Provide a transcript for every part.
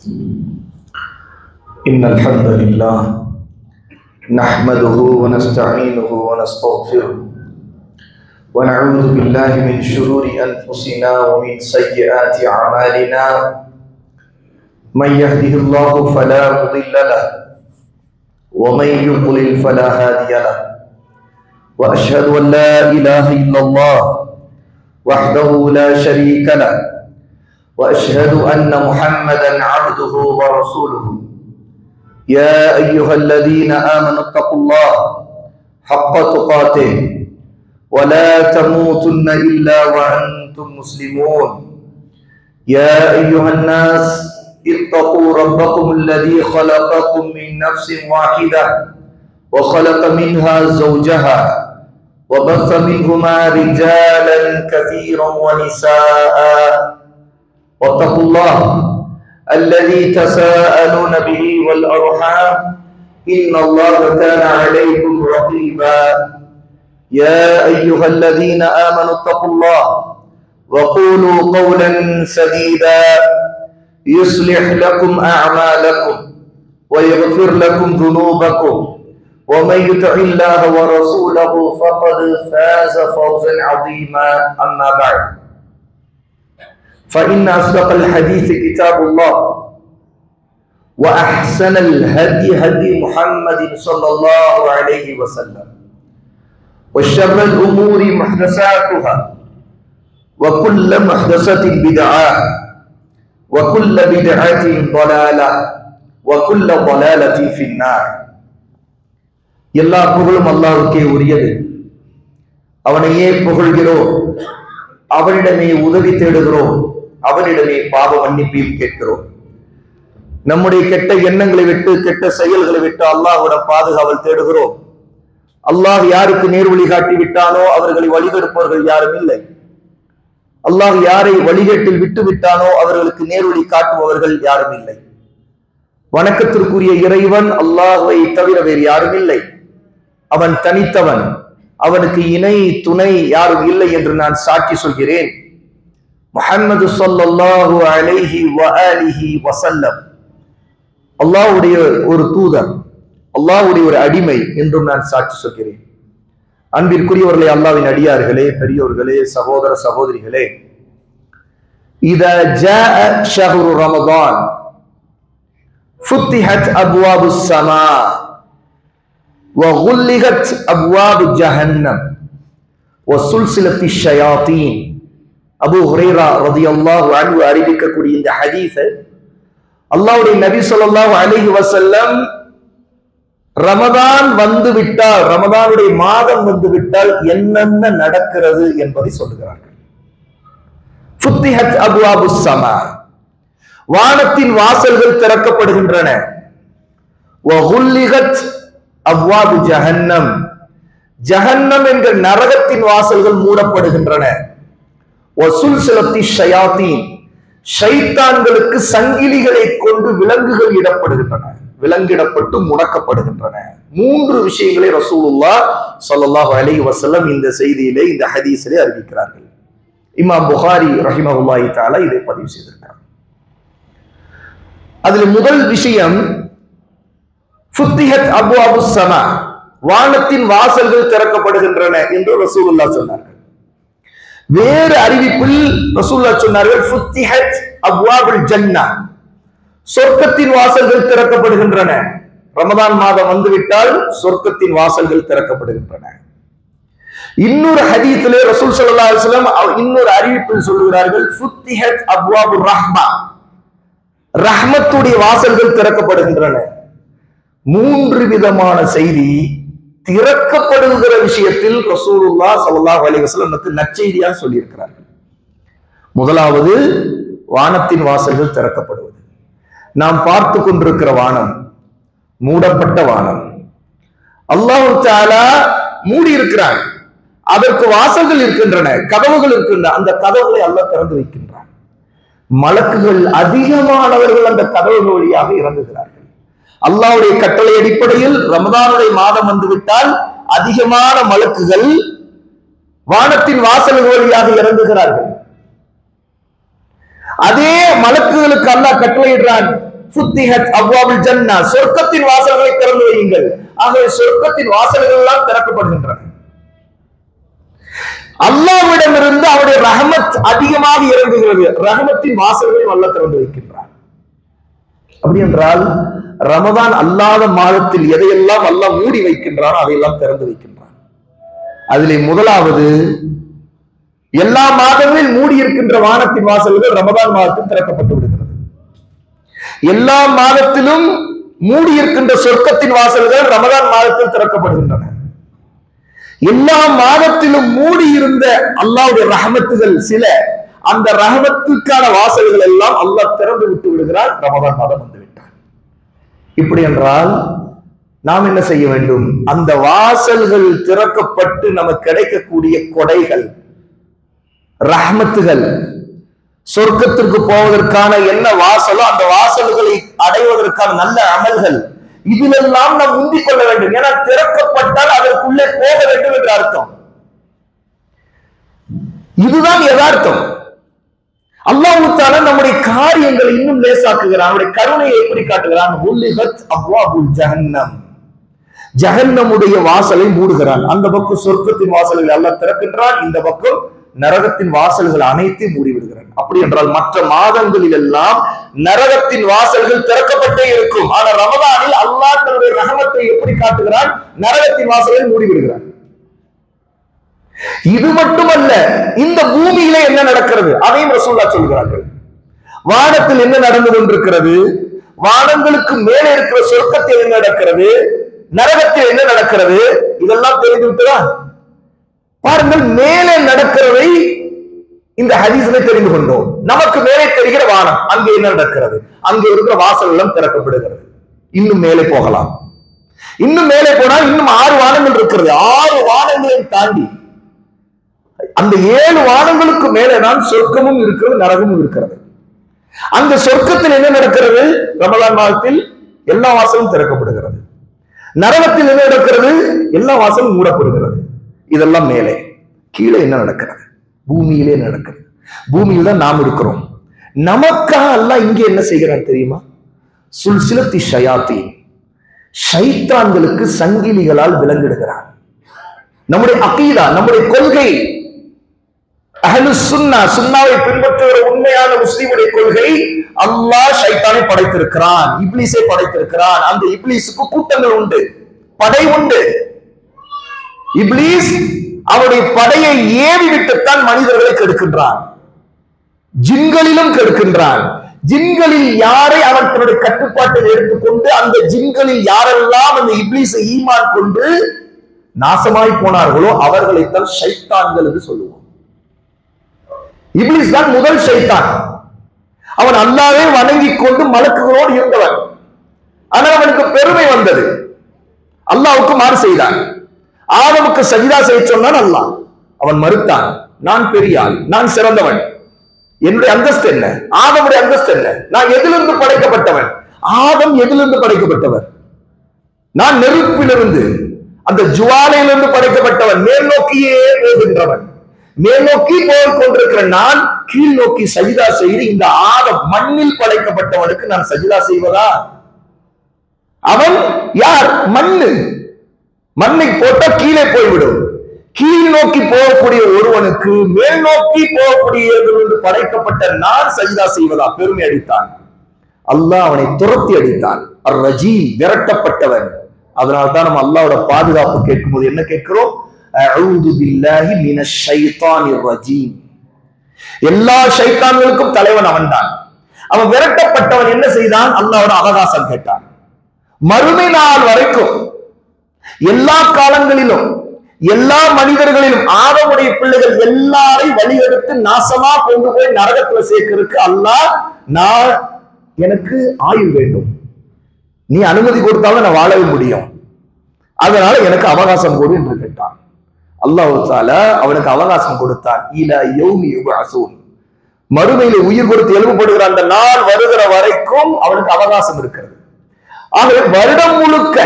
إن الحمد لله نحمده ونستعينه ونستغفره ونعوذ بالله من شرور أنفسنا ومن سيئات أعمالنا من يهده الله فلا مضل له ومن يضلل فلا هادي له وأشهد أن لا إله إلا الله وحده لا شريك له وأشهد أن محمدا عبده ورسوله يا أيها الذين آمنوا اتقوا الله حق تقاته ولا تموتن إلا وأنتم مسلمون يا أيها الناس اتقوا ربكم الذي خلقكم من نفس واحدة وخلق منها زوجها وبث منهما رجالا كثيرا ونساء واتقوا الله الذي تساءلون به والأرحام إن الله كان عليكم رقيبا يا أيها الذين آمنوا اتقوا الله وقولوا قولا سديدا يصلح لكم أعمالكم ويغفر لكم ذنوبكم ومن يطع الله ورسوله فقد فاز فوزا عظيما أما بعد فإن أصدق الحديث كتاب الله وأحسن الهدي هدي محمد صلى الله عليه وسلم وشر الأمور محدثاتها وكل محدثة بدعة وكل بدعة ضلالة وكل ضلالة في النار. எல்லா புகழும் அல்லாஹ்வுக்கே உரியது. அவனையே புகழ்கிறோம், அவனிடமே உதவி தேடுகிறோம், அவனிடமே பாவ மன்னிப்பையும் கேட்கிறோம். நம்முடைய கெட்ட எண்ணங்களை விட்டு கெட்ட செயல்களை விட்டு அல்லாஹ்விடம் பாதுகாவல் தேடுகிறோம். அல்லாஹ் யாருக்கு நேர்வழி காட்டி விட்டானோ அவர்களை வழிகெடுப்பவர்கள் யாரும் இல்லை. அல்லாஹ் யாரை வழிகேட்டில் விட்டு விட்டானோ அவர்களுக்கு நேர்வழி காட்டுபவர்கள் யாரும் இல்லை. வணக்கத்திற்குரிய இறைவன் அல்லாஹ்வை தவிர வேறு யாரும் இல்லை. அவன் தனித்தவன், அவனுக்கு இணை துணை யாரும் இல்லை என்று நான் சாட்சி சொல்கிறேன். முஹம்மது ஸல்லல்லாஹு அலைஹி வஆலிஹி வஸல்லம் அல்லாஹ்வுடைய ஒரு தூதர், அல்லாஹ்வுடைய ஒரு அடிமை என்றும் நான் சாட்சி சொல்கிறேன். அன்பிற்குரியவர்களே, அல்லாஹ்வின் அடியார்களே, பெரியோர்களே, சகோதர சகோதரிகளே, இதா ஜாஅ ஷஹ்ரு ரமதான் ஃபுத்திஹத் அப்வாபுஸ் ஸமா வகுல்லிகத் அப்வாபு ஜஹன்னம் வசுல்சிலத்திஷ் ஷயாத்தீன். அபூ ஹுரைரா ரலியல்லாஹு அன்ஹு அறிவிக்கக்கூடிய இந்த ஹதீஸை அல்லாஹ்வுடைய நபி ஸல்லல்லாஹு அலைஹி வஸல்லம் ரமதான் வந்து விட்டால், ரமதானுடைய மாதம் வந்து விட்டால் என்னென்ன நடக்கிறது என்பதை சொல்லுகிறார்கள். ஃபுத்திஹத் அப்வாபுஸ் ஸமா, வானத்தின் வாசல்கள் திறக்கப்படுகின்றன. வகுல்லிகத் அப்வாபு ஜஹன்னம், ஜஹன்னம் என்ற நரகத்தின் வாசல்கள் மூடப்படுகின்றன. வசுல்சிலத்திஷ் ஷயாத்தீன், ஷைத்தான்களுக்கு சங்கிலிகளை கொண்டு விலங்குகள் இடப்படுகின்றன, விலங்கிடப்பட்டு முடக்கப்படுகின்றன. மூன்று விஷயங்களை ரசூலுல்லாஹ் ஸல்லல்லாஹு அலைஹி வஸல்லம் இந்த செய்தியிலே, இந்த ஹதீஸிலே அறிவிக்கிறார்கள். இமாம் புகாரி ரஹிமஹுல்லாஹி தஆலா இதை பதிவு செய்திருக்கிறார். அதில் முதல் விஷயம் ஃபுத்திஹத் அப்வாபுஸ் ஸமா, வானத்தின் வாசல்கள் திறக்கப்படுகின்றன என்று ரசூலுல்லாஹ் சொன்னார்கள். வேறு அறிவிப்பில் ரசூலுல்லாஹ் சொன்னார்கள் ஃபுத்திஹத் அப்வாபுல் ஜன்னah, சொர்க்கத்தின் வாசல்கள் திறக்கப்படுகின்றன. ரமதான் மாதம் வந்துவிட்டால் சொர்க்கத்தின் வாசல்கள் திறக்கப்படுகின்றன. இன்னொரு ஹதீஸிலே ரசூல் ஸல்லல்லாஹு அலைஹி வஸல்லம் இன்னொரு அறிவிப்பில் சொல்கிறார்கள் ஃபுத்திஹத் அப்வாபுர் ரஹ்மா, ரஹ்மத்துடைய வாசல்கள் திறக்கப்படுகின்றன. மூன்று விதமான செய்தி திறக்கப்படுகிற விஷயத்தில் ரசூலுல்லாஹ் ஸல்லல்லாஹு அலைஹி வஸல்லம் நற்செய்தியாக சொல்லியிருக்கிறார்கள். முதலாவது வானத்தின் வாசல்கள் திறக்கப்படுவது. நாம் பார்த்து கொண்டிருக்கிற வானம் மூடப்பட்ட வானம். அல்லாஹ் தஆலா மூடி இருக்கிறான், அதற்கு வாசல்கள் இருக்கின்றன, கதவுகள் இருக்கின்றன. அந்த கதவுகளை அல்லாஹ் திறந்து வைக்கின்றான். மலக்குகள் அதிகமானவர்கள் அந்த கதவுகள் வழியாக இறங்குகிறார்கள். அல்லாஹ்வுடைய கட்டளை அடிப்படையில் ரமதானுடைய மாதம் வந்துவிட்டால் அதிகமான மலக்குகள் வானத்தின் வாசல்கள் வழியாக இறங்குகிறார்கள். அதே மலக்குகளுக்கு அல்லாஹ் கட்டளையிடுறான், ஃபுத்திஹத் அப்வாபுல் ஜன்னah, சொர்க்கத்தின் வாசல்களை திறந்து வையுங்கள். ஆகவே சொர்க்கத்தின் வாசல்கள் எல்லாம் திறக்கப்படுகின்றன. அல்லாஹ்விடமிருந்து அவருடைய ரஹமத் அதிகமாக இறங்குகிறது. ரஹமத்தின் வாசல்களை அல்லாஹ் திறந்து வைக்கின்றார். அப்படி என்றால் ரமதான் அல்லாத மாதத்தில் எதையெல்லாம் அல்லாஹ் மூடி வைக்கின்றான் அதையெல்லாம் திறந்து வைக்கின்றான். அதிலே முதலாவது, எல்லா மாதங்களில் மூடி இருக்கின்ற வானத்தின் வாசல்கள் ரமதான் மாதத்தில் திறக்கப்பட்டு விடுகிறது. எல்லா மாதத்திலும் மூடி இருக்கின்ற சொர்க்கத்தின் வாசல்கள் ரமதான் மாதத்தில் திறக்கப்படுகின்றன. எல்லா மாதத்திலும் மூடி இருந்த அல்லாஹ்வுடைய ரஹமத்துகள் சில, அந்த ரஹமத்துக்கான வாசல்கள் எல்லாம் அல்லாஹ் திறந்து விட்டு விடுகிறார். ரமதான் மாதம் வந்துவிட்டார். இப்படி என்றால் நாம் என்ன செய்ய வேண்டும்? அந்த வாசல்கள் திறக்கப்பட்டு நமக்கு கிடைக்கக்கூடிய கொடைகள், ரஹமத்துகள், சொர்க்கத்திற்கு போவதற்கான என்ன வாசலோ அந்த வாசல்களை அடைவதற்கான நல்ல அமல்கள், இதிலெல்லாம் நாம் முந்திக் கொள்ள வேண்டும். ஏன்னா திறக்கப்பட்டால் அதற்குள்ளே போக வேண்டும் என்ற அர்த்தம். இதுதான் யதார்த்தம். அல்லாஹ் தஆலா நம்முடைய காரியங்களை இன்னும் லேசாக்குகிறான். அவருடைய கருணையை எப்படி காட்டுகிறான்? உல்லிகத் அப்வாபுல் ஜஹன்னம், ஜஹன்னமுடைய வாசலை மூடுகிறான். அந்த பக்கம் சொர்க்கத்தின் வாசல்களை அல்லாஹ் திறக்கின்றான், இந்த பக்கம் நரகத்தின் வாசல்கள் அனைத்தையும் மூடிவிடுகிறான். அப்படி என்றால் மற்ற மாதங்களில் எல்லாம் நரகத்தின் வாசல்கள் திறக்கப்பட்டே இருக்கும். ஆனால் ரமதானில் அல்லாஹ் தன்னுடைய ரஹமத்தை எப்படி காட்டுகிறான்? நரகத்தின் வாசல்களை மூடிவிடுகிறான். இது மட்டுமல்ல, இந்த பூமியிலே என்ன நடக்கிறது அதையும் ரசூலுல்லாஹ் சொல்கிறார்கள். வானத்தில் என்ன நடந்து கொண்டிருக்கிறது, வானங்களுக்கு மேலே இருக்கிற சொர்க்கத்தில் என்ன நடக்கிறது, நரகத்தில் என்ன நடக்கிறது, இதெல்லாம் தெரிந்து விட்டதா? பாருங்கள், மேலே நடக்கிறதை இந்த ஹதீஸ்ல தெரிந்து கொண்டோம். நமக்கு மேலே தெரிகிற வானம், அங்கே என்ன நடக்கிறது? அங்கே இருக்கிற வாசல் எல்லாம் திறக்கப்படுகிறது. இன்னும் மேலே போகலாம். இன்னும் மேலே போனால் இன்னும் 6 வானங்கள் இருக்கிறது. 6 வானங்களை தாண்டி அந்த 7 வானங்களுக்கு மேலே தான் சொர்க்கமும் இருக்கிறது, நரகமும் இருக்கிறது. அந்த சொர்க்கத்தில் என்ன நடக்கிறது? ரமலான் மாதத்தில் எல்லா வாசலும் திறக்கப்படுகிறது. நரகத்தில் என்ன நடக்கிறது? எல்லா வாசலும் மூடப்படுகிறது. இதெல்லாம் மேலே. கீழே என்ன நடக்கிறது? பூமியிலே நடக்கிறது. பூமியில் தான் நாம் இருக்கிறோம். நமக்காக அல்லாஹ் இங்கே என்ன செய்கிறான் தெரியுமா? சுல்சிலத்தி ஷயாத்தீன், ஷைத்தான்களுக்கு சங்கிலிகளால் விலங்கிடுகிறான். நம்முடைய அகீதா, நம்முடைய கொள்கை, அஹ்லுஸ் சுன்னா, சுன்னாவை பின்பற்றுகிற உண்மையான முஸ்லிமுடைய கொள்கை, அல்லாஹ் ஷைத்தானை படைத்திருக்கிறான், இப்லீஸை படைத்திருக்கிறான். அந்த இப்லீஸுக்கு கூட்டங்கள் உண்டு, படை உண்டு. இப்லீஸ் அவருடைய படையை ஏவி விட்டுத்தான் மனிதர்களை கெடுக்கின்றான். ஜின்களிலும் கெடுக்கின்றான். ஜின்களில் யாரை அவன் தன்னுடைய கட்டுப்பாட்டில் எடுத்துக்கொண்டு அந்த ஜின்களில் யாரெல்லாம் அந்த இப்லீஸை ஈமான் கொண்டு நாசமாய் போனார்களோ அவர்களைத்தான் ஷைத்தான்கள் என்று சொல்லுவோம். இப்லீஸ் தான் முதல் ஷைத்தான். அவன் அல்லாஹ்வை வணங்கிக் கொண்டு மலக்குகளோடு இருந்தவன். ஆனால் அவனுக்கு பெருமை வந்தது, அல்லாஹ்வுக்கு மாறு செய்தான். ஆதமுக்கு சஜிதா செய்ய சொன்னான் அல்லாஹ், அவன் மறுத்தான். நான் பெரிய ஆள், நான் சிறந்தவன், என்னுடைய அந்தஸ்து என்ன, ஆதமுடைய அந்தஸ்து என்ன, நான் எதிலிருந்து படைக்கப்பட்டவன், ஆதம் எதிலிருந்து படைக்கப்பட்டவர், நான் நெருப்பிலிருந்து, அந்த ஜுவாலையிலிருந்து படைக்கப்பட்டவன், மேல் நோக்கியே போகின்றவன், மேல் நோக்கி போய் கொண்டிருக்கிற நான் கீழ் நோக்கி சஜிதா செய்து இந்த ஆதம் மண்ணில் படைக்கப்பட்டவனுக்கு நான் சஜிதா செய்வதா? அவன் யார்? மண்ணு. மண்ணை போட்டா கீழே போய்விடும். கீழ் நோக்கி போகக்கூடிய ஒருவனுக்கு மேல் நோக்கி போகக்கூடிய படைக்கப்பட்ட நான் சஜிதா செய்வதா? பெருமை அடித்தான். அல்லாஹ் அவனை துரத்தி அடித்தான். அர்-ரஜீம், விரட்டப்பட்டவன். அதனால்தான் நம்ம அல்லாஹ்வோட பாதுகாப்பு கேட்கும்போது என்ன கேட்கிறோம்? அஊது பில்லாஹி மினஷ் ஷைத்தானிர் ரஜீம். எல்லா ஷைத்தான்களுக்கும் தலைவன் அவன்தான். அவன் விரட்டப்பட்டவன் என்ன செய்தான்? அல்லாஹ்வோட அவகாசம் கேட்டான். மறுமை நாள் வரைக்கும் எல்லா காலங்களிலும் எல்லா மனிதர்களிலும் ஆதமுடைய பிள்ளைகள் எல்லாரையும் வழியெடுத்து நாசமா கொண்டு போய் நரகத்துல சேர்க்கிறதுக்கு அல்லாஹ், நான் எனக்கு ஆயுள் வேண்டும், நீ அனுமதி கொடுத்தாலும் நான் வாழவே முடியும், அதனால எனக்கு அவகாசம் கொடு என்று கேட்டான். அல்லாஹ் தஆலா அவனுக்கு அவகாசம் கொடுத்தான். இலா யௌமி யுபஅஸூன், மறுமையிலே உயிர் கொடுத்து எழுப்பப்படுகிற அந்த நாள் வருகிற வரைக்கும் அவனுக்கு அவகாசம் இருக்கிறது. ஆகவே வருடம் முழுக்க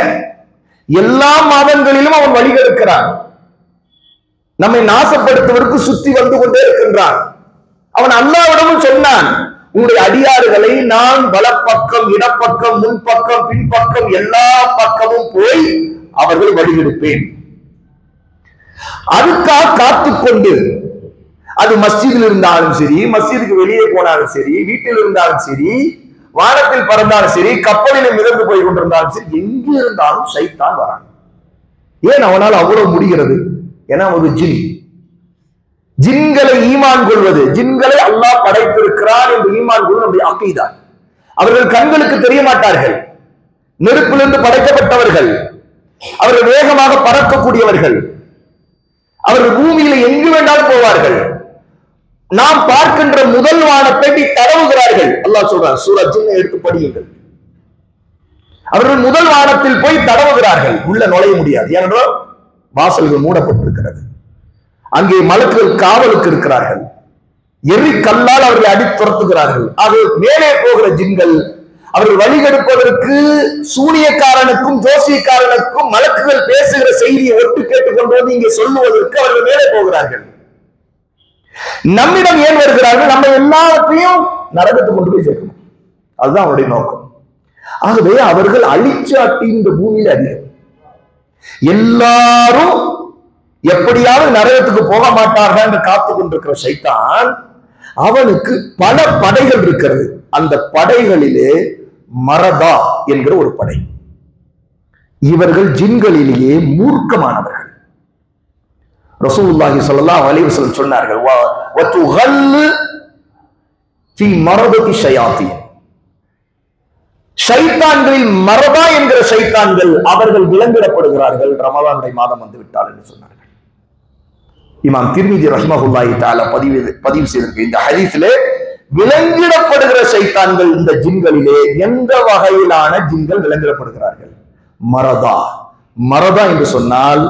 எல்லா மாதங்களிலும் அவன் வழிகெடுக்கிறான். நம்மை நாசப்படுத்துவதற்கு சுத்தி வந்து கொண்டே இருக்கின்றான். அவன் அல்லாஹ்விடமும் சொன்னான், உன்னுடைய அடியாறுகளை நான் வலப்பக்கம், இடப்பக்கம், முன்பக்கம், பின்பக்கம் எல்லா பக்கமும் போய் அவர்கள் வழிகெடுப்பேன். அதுக்காக காத்துக்கொண்டு, அது மஸ்ஜிதில் இருந்தாலும் சரி, மஸ்ஜிதுக்கு வெளியே போனாலும் சரி, வீட்டில் இருந்தாலும் சரி, வானத்தில் பறந்தாலும் சரி, கப்பலில் மிதந்து போய் கொண்டிருந்தாலும் சரி, எங்கே இருந்தாலும் சைத்தான் வரான். ஏன் அவனால் அவ்வளவு முடிகிறது? ஏன்னா ஒரு ஜின். ஜின்களை ஈமான் கொள்வது, ஜின்களை அல்லாஹ் படைத்திருக்கிறார் என்று ஈமான் கொள்வது நம்முடைய அக்கீதா. அவர்கள் கண்களுக்கு தெரிய மாட்டார்கள், நெருப்பிலிருந்து படைக்கப்பட்டவர்கள், அவர்கள் வேகமாக பறக்கக்கூடியவர்கள், அவர்கள் பூமியில எங்கு வேண்டாலும் போவார்கள். நாம் பார்க்கின்ற முதல் வானத்தை தடவுகிறார்கள். அல்லாஹ் சொல்றார், சூரா ஜின் எடுத்து படியுங்கள். அவர்கள் முதல் வானத்தில் போய் தடவுகிறார்கள், உள்ள நுழைய முடியாது, ஏனென்றால் வாசல்கள் மூடப்பட்டிருக்கிறது. அங்கே மலக்குகள் காவலுக்கு இருக்கிறார்கள், எரி கல்லால் அவர்களை அடி துரத்துகிறார்கள். அது மேலே போகிற ஜின்கள் அவர்கள் வழிகெடுப்பதற்கு சூனியக்காரனுக்கும் ஜோசியக்காரனுக்கும் மலக்குகள் பேசுகிற செய்தியை ஒட்டு கேட்டுக் கொண்டு வந்து இங்கே சொல்லுவதற்கு அவர்கள் மேலே போகிறார்கள். நம்மிடம் ஏன் வருகிறார்கள்? நம்ம எல்லாத்தையும் நரகத்துக்கு கொண்டு போய் சேர்க்கணும், அதுதான் அவருடைய நோக்கம். ஆகவே அவர்கள் அழிச்சாட்டி இந்த பூமியில அதிகம். எல்லாரும் எப்படியாவது நரகத்துக்கு போக மாட்டார்கள் என்று காத்துக் கொண்டிருக்கிற சைத்தான், அவனுக்கு பல படைகள் இருக்கிறது. அந்த படைகளிலே மரதா என்கிற ஒரு படை. இவர்கள் ஜின்களிலேயே மூர்க்கமானவர்கள். ரசூலுல்லாஹி ஸல்லல்லாஹு அலைஹி வஸல்லம் சொன்னார்கள், வதுகல்லு ஃபீ மரதத்தி ஷயாத்தீன். ஷைத்தான்களில் மரதா என்கிற ஷைத்தான்கள் அவர்கள் விலங்கிடப்படுகிறார்கள் ரமலானுடைய மாதம் வந்து விட்டால் என்று சொன்னார்கள். இமாம் திர்மிதி ரஹ்மஹுல்லாஹி தஆலா பதிவு செய்திருக்கிற இந்த ஹதீஸிலே விலங்கிடப்படுகிற ஷைத்தான்கள் இந்த ஜின்களிலே எந்த வகையிலான ஜின்கள் விலங்கிடப்படுகிறார்கள்? மரதா. மரதா என்று சொன்னால்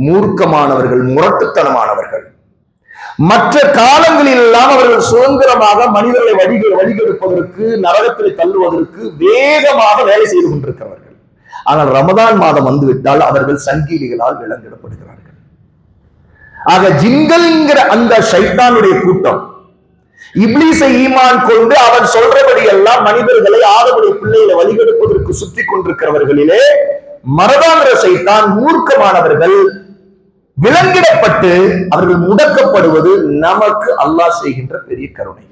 மூர்க்கமானவர்கள், முரட்டுத்தனமானவர்கள். மற்ற காலங்களில் எல்லாம் அவர்கள் சுதந்திரமாக மனிதர்களை வழிகெடுப்பதற்கு, நரகத்தில் தள்ளுவதற்கு வேகமாக வேலை செய்து கொண்டிருக்கிறவர்கள். ஆனால் ரமதான் மாதம் வந்துவிட்டால் அவர்கள் சங்கிலிகளால் விலங்கிடப்படுகிறார்கள். ஆக ஜின்கள்ங்கிற அந்த ஷைத்தானுடைய கூட்டம் இப்லீஸை ஈமான் கொண்டு அவன் சொல்றபடி எல்லாம் மனிதர்களை, ஆதமுடைய பிள்ளைகளை வழிகெடுப்பதற்கு சுற்றி கொண்டிருக்கிறவர்களிலே மரதாங்கிற ஷைத்தான் மூர்க்கமானவர்கள் விலங்கிடப்பட்டு அவர்கள் முடக்கப்படுவது நமக்கு அல்லாஹ் செய்கின்ற பெரிய கருணை.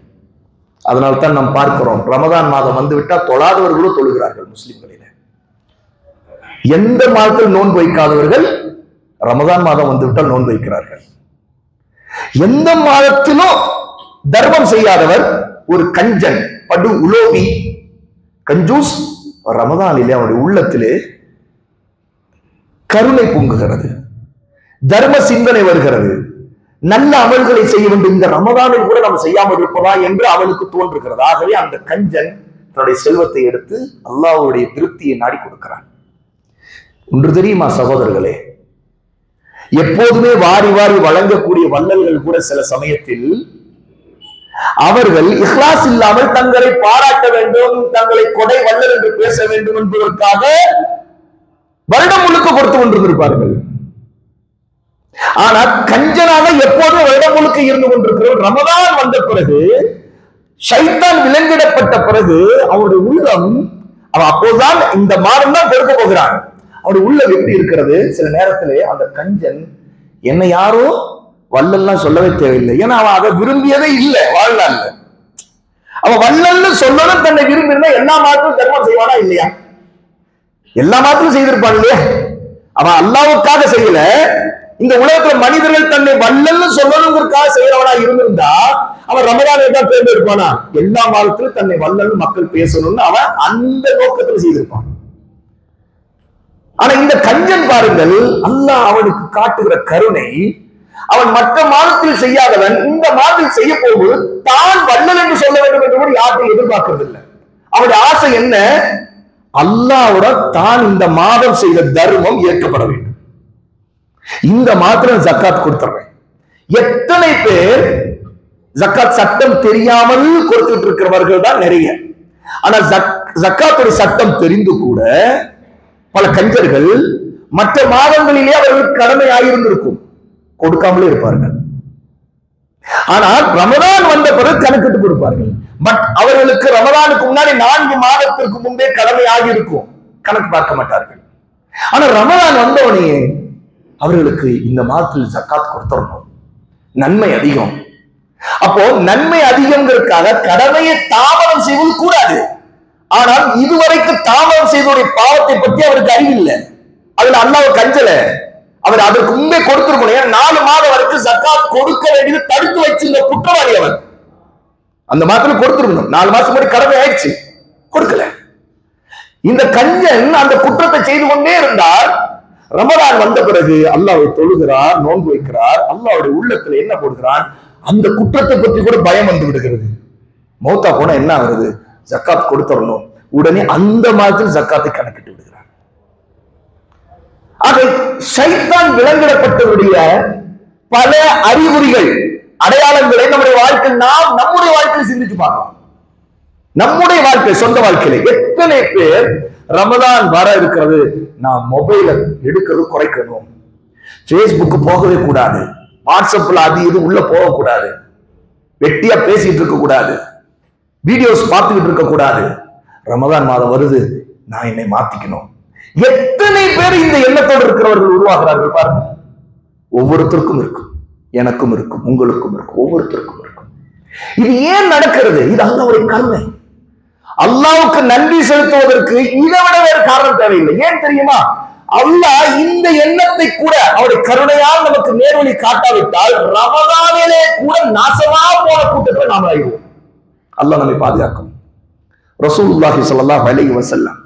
அதனால்தான் நாம் பார்க்கிறோம், ரமதான் மாதம் வந்துவிட்டால் தொழாதவர்களும் தொழுகிறார்கள் முஸ்லிம்களில. எந்த மாதத்தில் நோன்பு வைக்காதவர்கள் ரமதான் மாதம் வந்துவிட்டால் நோன்பு வைக்கிறார்கள். எந்த மாதத்திலும் தர்மம் செய்யாதவர் ஒரு கஞ்சன், படு உலோபி, கஞ்சூஸ், ரமதானிலே அவருடைய உள்ளத்திலே கருணை பொங்குகிறது, தர்ம சிந்தனை வருகிறது, நல்ல அமல்களை செய்ய வேண்டும், இந்த ரமதானில் கூட நம்ம செய்யாமல் இருப்பதா என்று அவனுக்கு தோன்றுகிறது. ஆகவே அந்த கஞ்சன் தன்னுடைய செல்வத்தை எடுத்து அல்லாஹ்வுடைய திருப்தியை நாடி கொடுக்கிறான். ஒன்று தெரியுமா சகோதரர்களே, எப்போதுமே வாரி வாரி வழங்கக்கூடிய வள்ளல்கள் கூட சில சமயத்தில் அவர்கள் இஹ்லாஸ் இல்லாமல் தங்களை பாராட்ட வேண்டும், தங்களை கொடை வள்ளல் என்று பேச வேண்டும் என்பதற்காக வருடம் முழுக்க கொடுத்து கொண்டிருந்திருப்பார்கள். ஆனால் கஞ்சனாக எப்போதும் வருடம் முழுக்க இருந்து கொண்டிருக்கிறவர் ரமதான் வந்த பிறகு, ஷைத்தான் விலங்கிடப்பட்ட பிறகு அவருடைய உள்ளம், அவன் அப்போதுதான் இந்த மாதம் தான் கொடுக்க போகிறான், அவருடைய உள்ளம் எப்படி இருக்கிறது? சில நேரத்திலே அந்த கஞ்சன் என்னை யாரும் வள்ளல்லாம் சொல்லவே தேவையில்லை, ஏன்னா அவன் அதை விரும்பியதே இல்லை வாழ்நாள்ல. அவன் வள்ளல்னு சொல்லணும் தன்னை விரும்பினா எல்லா மாதத்திலும் தர்மம் செய்வானா இல்லையா? எல்லா மாதத்திலும் செய்திருப்பான் இல்லையா? அவன் அல்லாஹ்வுக்காக செய்யல, இந்த உலகத்துல மனிதர்கள் தன்னை வள்ளல்னு சொல்லணுங்கிறதுக்காக செய்யறவனா இருந்திருந்தா அவன் ரமதானை தான் தேர்ந்தெடுப்பானா? எல்லா மாதத்திலும் தன்னை வள்ளல்னு மக்கள் பேசணும்னு அவன் அந்த நோக்கத்தில் செய்திருப்பான். ஆனா இந்த கஞ்சன் பாருங்கள், அல்லாஹ் அவனுக்கு காட்டுகிற கருணை, அவன் மற்ற மாதத்தில் செய்யாதவன் இந்த மாதத்தில் செய்ய போகும்போது தான் வள்ளல் என்று சொல்ல வேண்டும் என்று கூட யாருக்கும் எதிர்பார்க்கிறது இல்லை. அவனுடைய ஆசை என்ன? அல்லாஹ்வோட தான் இந்த மாதம் செய்த தர்மம் ஏற்கப்பட வேண்டும், இந்த மாதத்துல ஜக்காத் கொடுத்துறேன். எத்தனை பேர் ஜக்காத் சட்டம் தெரியாமல் கொடுத்துட்டு இருக்கிறவர்கள் தான் நிறைய. ஆனா ஜக்காத்துடைய சட்டம் தெரிந்து கூட பல கஞ்சர்கள் மற்ற மாதங்களிலே அவர்களுக்கு கடமை ஆகியிருந்திருக்கும், கொடுக்காமலே இருப்பார்கள். ஆனால் ரமதான் வந்த பிறகு கணக்கிட்டு கொடுப்பார்கள். பட் அவர்களுக்கு ரமலானுக்கு முன்னாடி 4 மாதத்திற்கு முன்பே கடமையாகி இருக்கும், கணக்கு பார்க்க மாட்டார்கள். ஆனா ரமலான் வந்தவனே அவர்களுக்கு இந்த மாதத்தில் ஜக்காத் கொடுத்துடணும், நன்மை அதிகம். அப்போ நன்மை அதிகம்ங்கிறதுக்காக கடமையை தாமதம் செய்வது கூடாது. ஆனால் இதுவரைக்கும் தாமதம் செய்தோடைய பாவத்தை பற்றி அவருக்கு அறிவில்லை, அதுல அல்லாஹ் கஞ்சல, அவர் அதற்கு முன்பே கொடுத்திருக்கணும். 4 மாதம் வரைக்கும் ஜக்காத் கொடுக்க வேண்டியது தடுத்து வச்சிருந்த குற்றவாளி அவர். அந்த மாதத்துல கொடுத்திருக்கணும், 4 மாசம் முன்னாடி கடமை ஆயிடுச்சு, கொடுக்கல. இந்த கஞ்சன் அந்த குற்றத்தை செய்து கொண்டே இருந்தால் ரமலான் வந்த பிறகு அல்லாஹ்வை தொழுகிறார், நோன்பு வைக்கிறார், அல்லாஹ்வுடைய உள்ளத்துல என்ன போடுகிறான், அந்த குற்றத்தை பற்றி கூட பயம் வந்து விடுகிறது. மௌத்தா போனா என்ன ஆகுது, ஜக்காத் கொடுத்துடணும், உடனே அந்த மாதத்தில் ஜக்காத்தை கணக்கிட்டு விடுகிறார். ஆக ஷைத்தான் விலங்கிடப்பட்டவருடைய பல அறிகுறிகள், அடையாளங்களை நம்முடைய வாழ்க்கையில் நாம் நம்முடைய வாழ்க்கையில் சிந்திச்சு பார்க்கலாம். நம்முடைய வாழ்க்கை, சொந்த வாழ்க்கையில எத்தனை பேர் ரமலான் வர இருக்கிறது, நான் மொபைல எடுக்கிறது குறைக்கணும், பேஸ்புக் போகவே கூடாது, வாட்ஸ்அப்ல அது இது உள்ள போகக்கூடாது, வெட்டியா பேசிட்டு இருக்க கூடாது, வீடியோஸ் பார்த்துக்கிட்டு இருக்க கூடாது, ரமலான் மாதம் வருது, நான் என்னை மாத்திக்கணும். எத்தனை பேர் இந்த எண்ணத்தோடு இருக்கிறவர்கள் உருவாகிறார்கள் பாருங்க. ஒவ்வொருத்தருக்கும் இருக்கும், எனக்கும் இருக்கும், உங்களுக்கும் இருக்கும், ஒவ்வொருத்தருக்கும் இருக்கும். இது ஏன் நடக்கிறது? இது அல்லாஹ்வுடைய கருணை. அல்லாஹ்வுக்கு நன்றி செலுத்துவதற்கு இதை விட வேறு காரணம் தேவையில்லை. ஏன் தெரியுமா? அல்லாஹ் இந்த எண்ணத்தை கூட அவருடைய கருணையால் நமக்கு நேர்வழி காட்டாவிட்டால் ரமலானிலே கூட நாசமா போன கூட்டத்தில் நாம் ஆயிடுவோம். அல்லாஹ் நம்மை பாதுகாக்கும். ரசூலுல்லாஹி ஸல்லல்லாஹு அலைஹி வஸல்லம்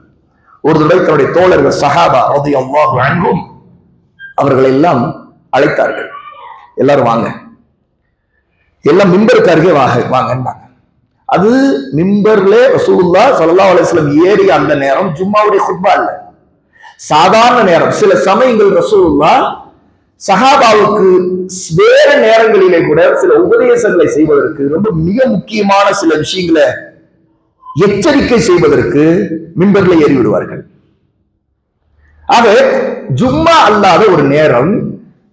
ஒரு தடவை தன்னுடைய தோழர்கள் சஹாபா ரலியல்லாஹு அன்ஹும் அவர்களை எல்லாம் அழைத்தார்கள். எல்லாரும் வாங்க, எல்லாம் மிம்பருக்கு அருகே வாங்கன்னாங்க. அது மிம்பர்ல ரசூலுல்லாஹ் ஸல்லல்லாஹு அலைஹி வஸல்லம் ஏறிய அந்த நேரம் ஜும்மாவுடைய குத்பா இல்ல, சாதாரண நேரம். சில சமயங்கள் ரசூலுல்லாஹ் சஹாபாவுக்கு வேறு நேரங்களிலே கூட சில உபதேசங்களை செய்வதற்கு, ரொம்ப மிக முக்கியமான சில விஷயங்களை எச்சரிக்கை செய்வதற்கு மிம்பர்ல ஏறி விடுவார்கள். ஆக ஜும்மா அல்லாத ஒரு நேரம்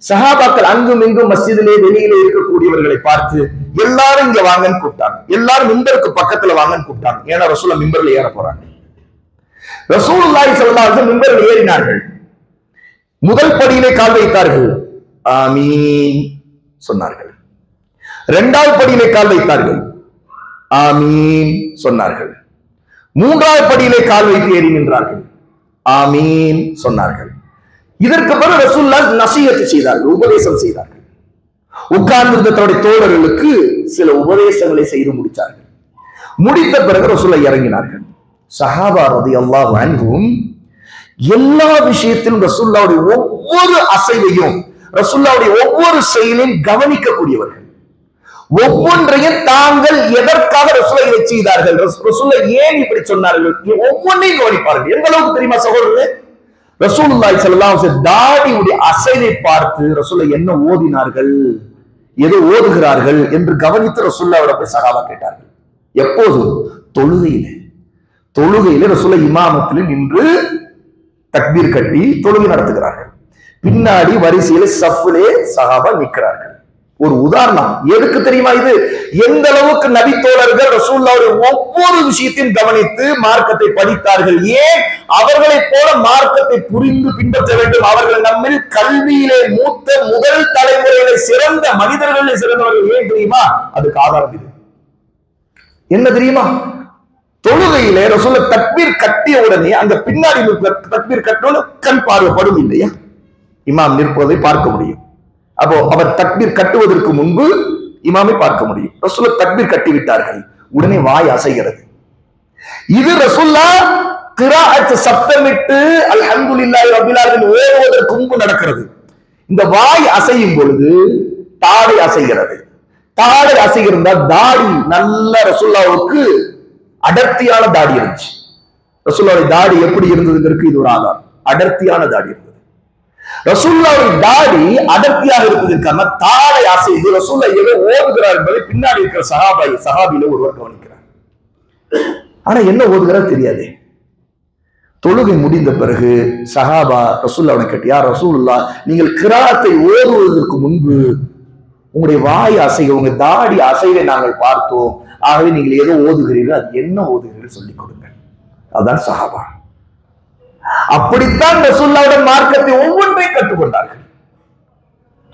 சஹாபாக்கள் அங்கும் இங்கும் மஸ்ஜிதிலே வெளியிலே இருக்கக்கூடியவர்களை பார்த்து எல்லாரும் இங்க வாங்கன்னு கூப்பிட்டாங்க. எல்லாரும் மிம்பருக்கு பக்கத்துல வாங்கன்னு கூப்பிட்டாங்க. ஏன்னா ரசூலுல்லாஹ் மிம்பர்ல ஏற போறாங்க. ரசூலுல்லாஹி ஸல்லல்லாஹு அலைஹி வஸல்லம் மிம்பரில் ஏறினார்கள். முதல் படியிலே கால் வைத்தார்கள், ஆமீன் சொன்னார்கள். இரண்டாவது படியிலே கால் வைத்தார்கள், ஆமீன் சொன்னார்கள். மூன்றாவது படியிலே கால் வைத்து ஏறி நின்றார்கள், ஆமீன் சொன்னார்கள். இதற்கு பிறகு ரசூலுல்லாஹ் நசீஹத் செய்தார்கள், உபதேசம் செய்தார்கள். உட்கார்ந்திருந்த தன்னுடைய தோழர்களுக்கு சில உபதேசங்களை செய்து முடித்தார்கள். முடித்த பிறகு ரசூலுல்லாஹ் இறங்கினார்கள். சஹாபா ரலியல்லாஹு அன்ஹும் எல்லா விஷயத்திலும் ரசூலுல்லாஹ்வுடைய ஒவ்வொரு அசைவையும், ரசூலுல்லாஹ்வுடைய ஒவ்வொரு செயலையும் கவனிக்கக்கூடியவர்கள். ஒவ்வொன்றையும் தாங்கள் எதற்காக ரசூலுல்லாஹ் இதை செய்தார்கள், ரசூலுல்லாஹ் ஏன் இப்படி சொன்னார்கள், ஒவ்வொன்றையும் கவனிப்பார்கள். எந்த அளவுக்கு தெரியுமா சகோதரர்களே? ரசூலுல்லாஹி ஸல்லல்லாஹு அலைஹி வஸல்லம் தாடியுடைய அசைவை பார்த்து ரசூலுல்லாஹ் என்ன ஓதினார்கள், எது ஓதுகிறார்கள் என்று கவனித்து ரசூலுல்லாஹ்விட போய் சஹாபா கேட்டார்கள். எப்போது? தொழுகையிலே ரசூலுல்லாஹ் இமாமத்திலே நின்று தக்பீர் கட்டி தொழுகை நடத்துகிறார்கள். பின்னாடி வரிசையில சஃப்லே சஹாபா நிற்கிறார்கள். ஒரு உதாரணம் எதுக்கு தெரியுமா? இது எந்த அளவுக்கு நபி தோழர்கள் ரசூலுல்லாஹ்வுடைய ஒவ்வொரு விஷயத்தையும் கவனித்து மார்க்கத்தை படித்தார்கள். ஏன்? அவர்களைப் போல மார்க்கத்தை புரிந்து பின்பற்ற வேண்டும். அவர்கள் நம்மில் கல்வியிலே மூத்த முதல் தலைமுறையிலே சிறந்த மனிதர்களிலே சிறந்தவர்கள். ஏன் தெரியுமா? அதுக்கு ஆதாரம் இது. என்ன தெரியுமா? தொழுகையிலே ரசூலுல்லாஹ் தக்பீர் கட்டிய உடனே அந்த பின்னாடி தக்பீர் கட்டணும், கண் பார்வைப்படும் இல்லையா? இமாம் நிற்பதை பார்க்க முடியும். அப்போ அவர் தக்பீர் கட்டுவதற்கு முன்பு இமாமை பார்க்க முடியும். ரசூலுல்லாஹ் தக்பீர் கட்டி விட்டார்கள், உடனே வாய் அசைகிறது. இது ரசூலுல்லாஹ் கிராஅத் சப்தமிட்டு அல்ஹம்துலில்லாஹி ரப்பில் ஆலமீன் ஓதுவதற்கு முன்பு நடக்கிறது. இந்த வாய் அசையும் பொழுது தாடை அசைகிறது. தாடை அசைகிறதா தாடி நல்ல ரசூலுல்லாஹ்வுக்கு அடர்த்தியான தாடி இருந்துச்சு. ரசூலுல்லாஹ்வுடைய தாடி எப்படி இருந்ததுங்கிறதுக்கு இது ஒரு ஆதாரம். அடர்த்தியான தாடி இருந்தது. ரசூலுல்லாஹ்வுடைய தாடி அடர்த்தியாக இருப்பதற்கான தாடை அசைது ரசூலுல்லாஹ் ஏதோ ஓதுகிறார் என்பதை பின்னாடி இருக்கிற சஹாபியில ஒருவர் கவனிக்கிறார். ஆனா என்ன ஓதுகிறார் தெரியாது. தொழுகை முடிந்த பிறகு சஹாபா ரசூலுல்லாஹ்வை கேட்டு, யா ரசூலுல்லாஹ், நீங்கள் கிராத்தை ஓதுவதற்கு முன்பு உங்களுடைய வாய் அசைவை, உங்க தாடி அசைவை நாங்கள் பார்த்தோம். ஆகவே நீங்கள் ஏதோ ஓதுகிறீர்கள், அது என்ன ஓதுகிறீர்கள் சொல்லிக் கொடுங்கள். அதுதான் சஹாபா. அப்படித்தான் ரசூலுல்லாஹ்வுடைய மார்க்கத்தை ஒவ்வொன்றையும் கற்றுக்கொண்டார்கள்.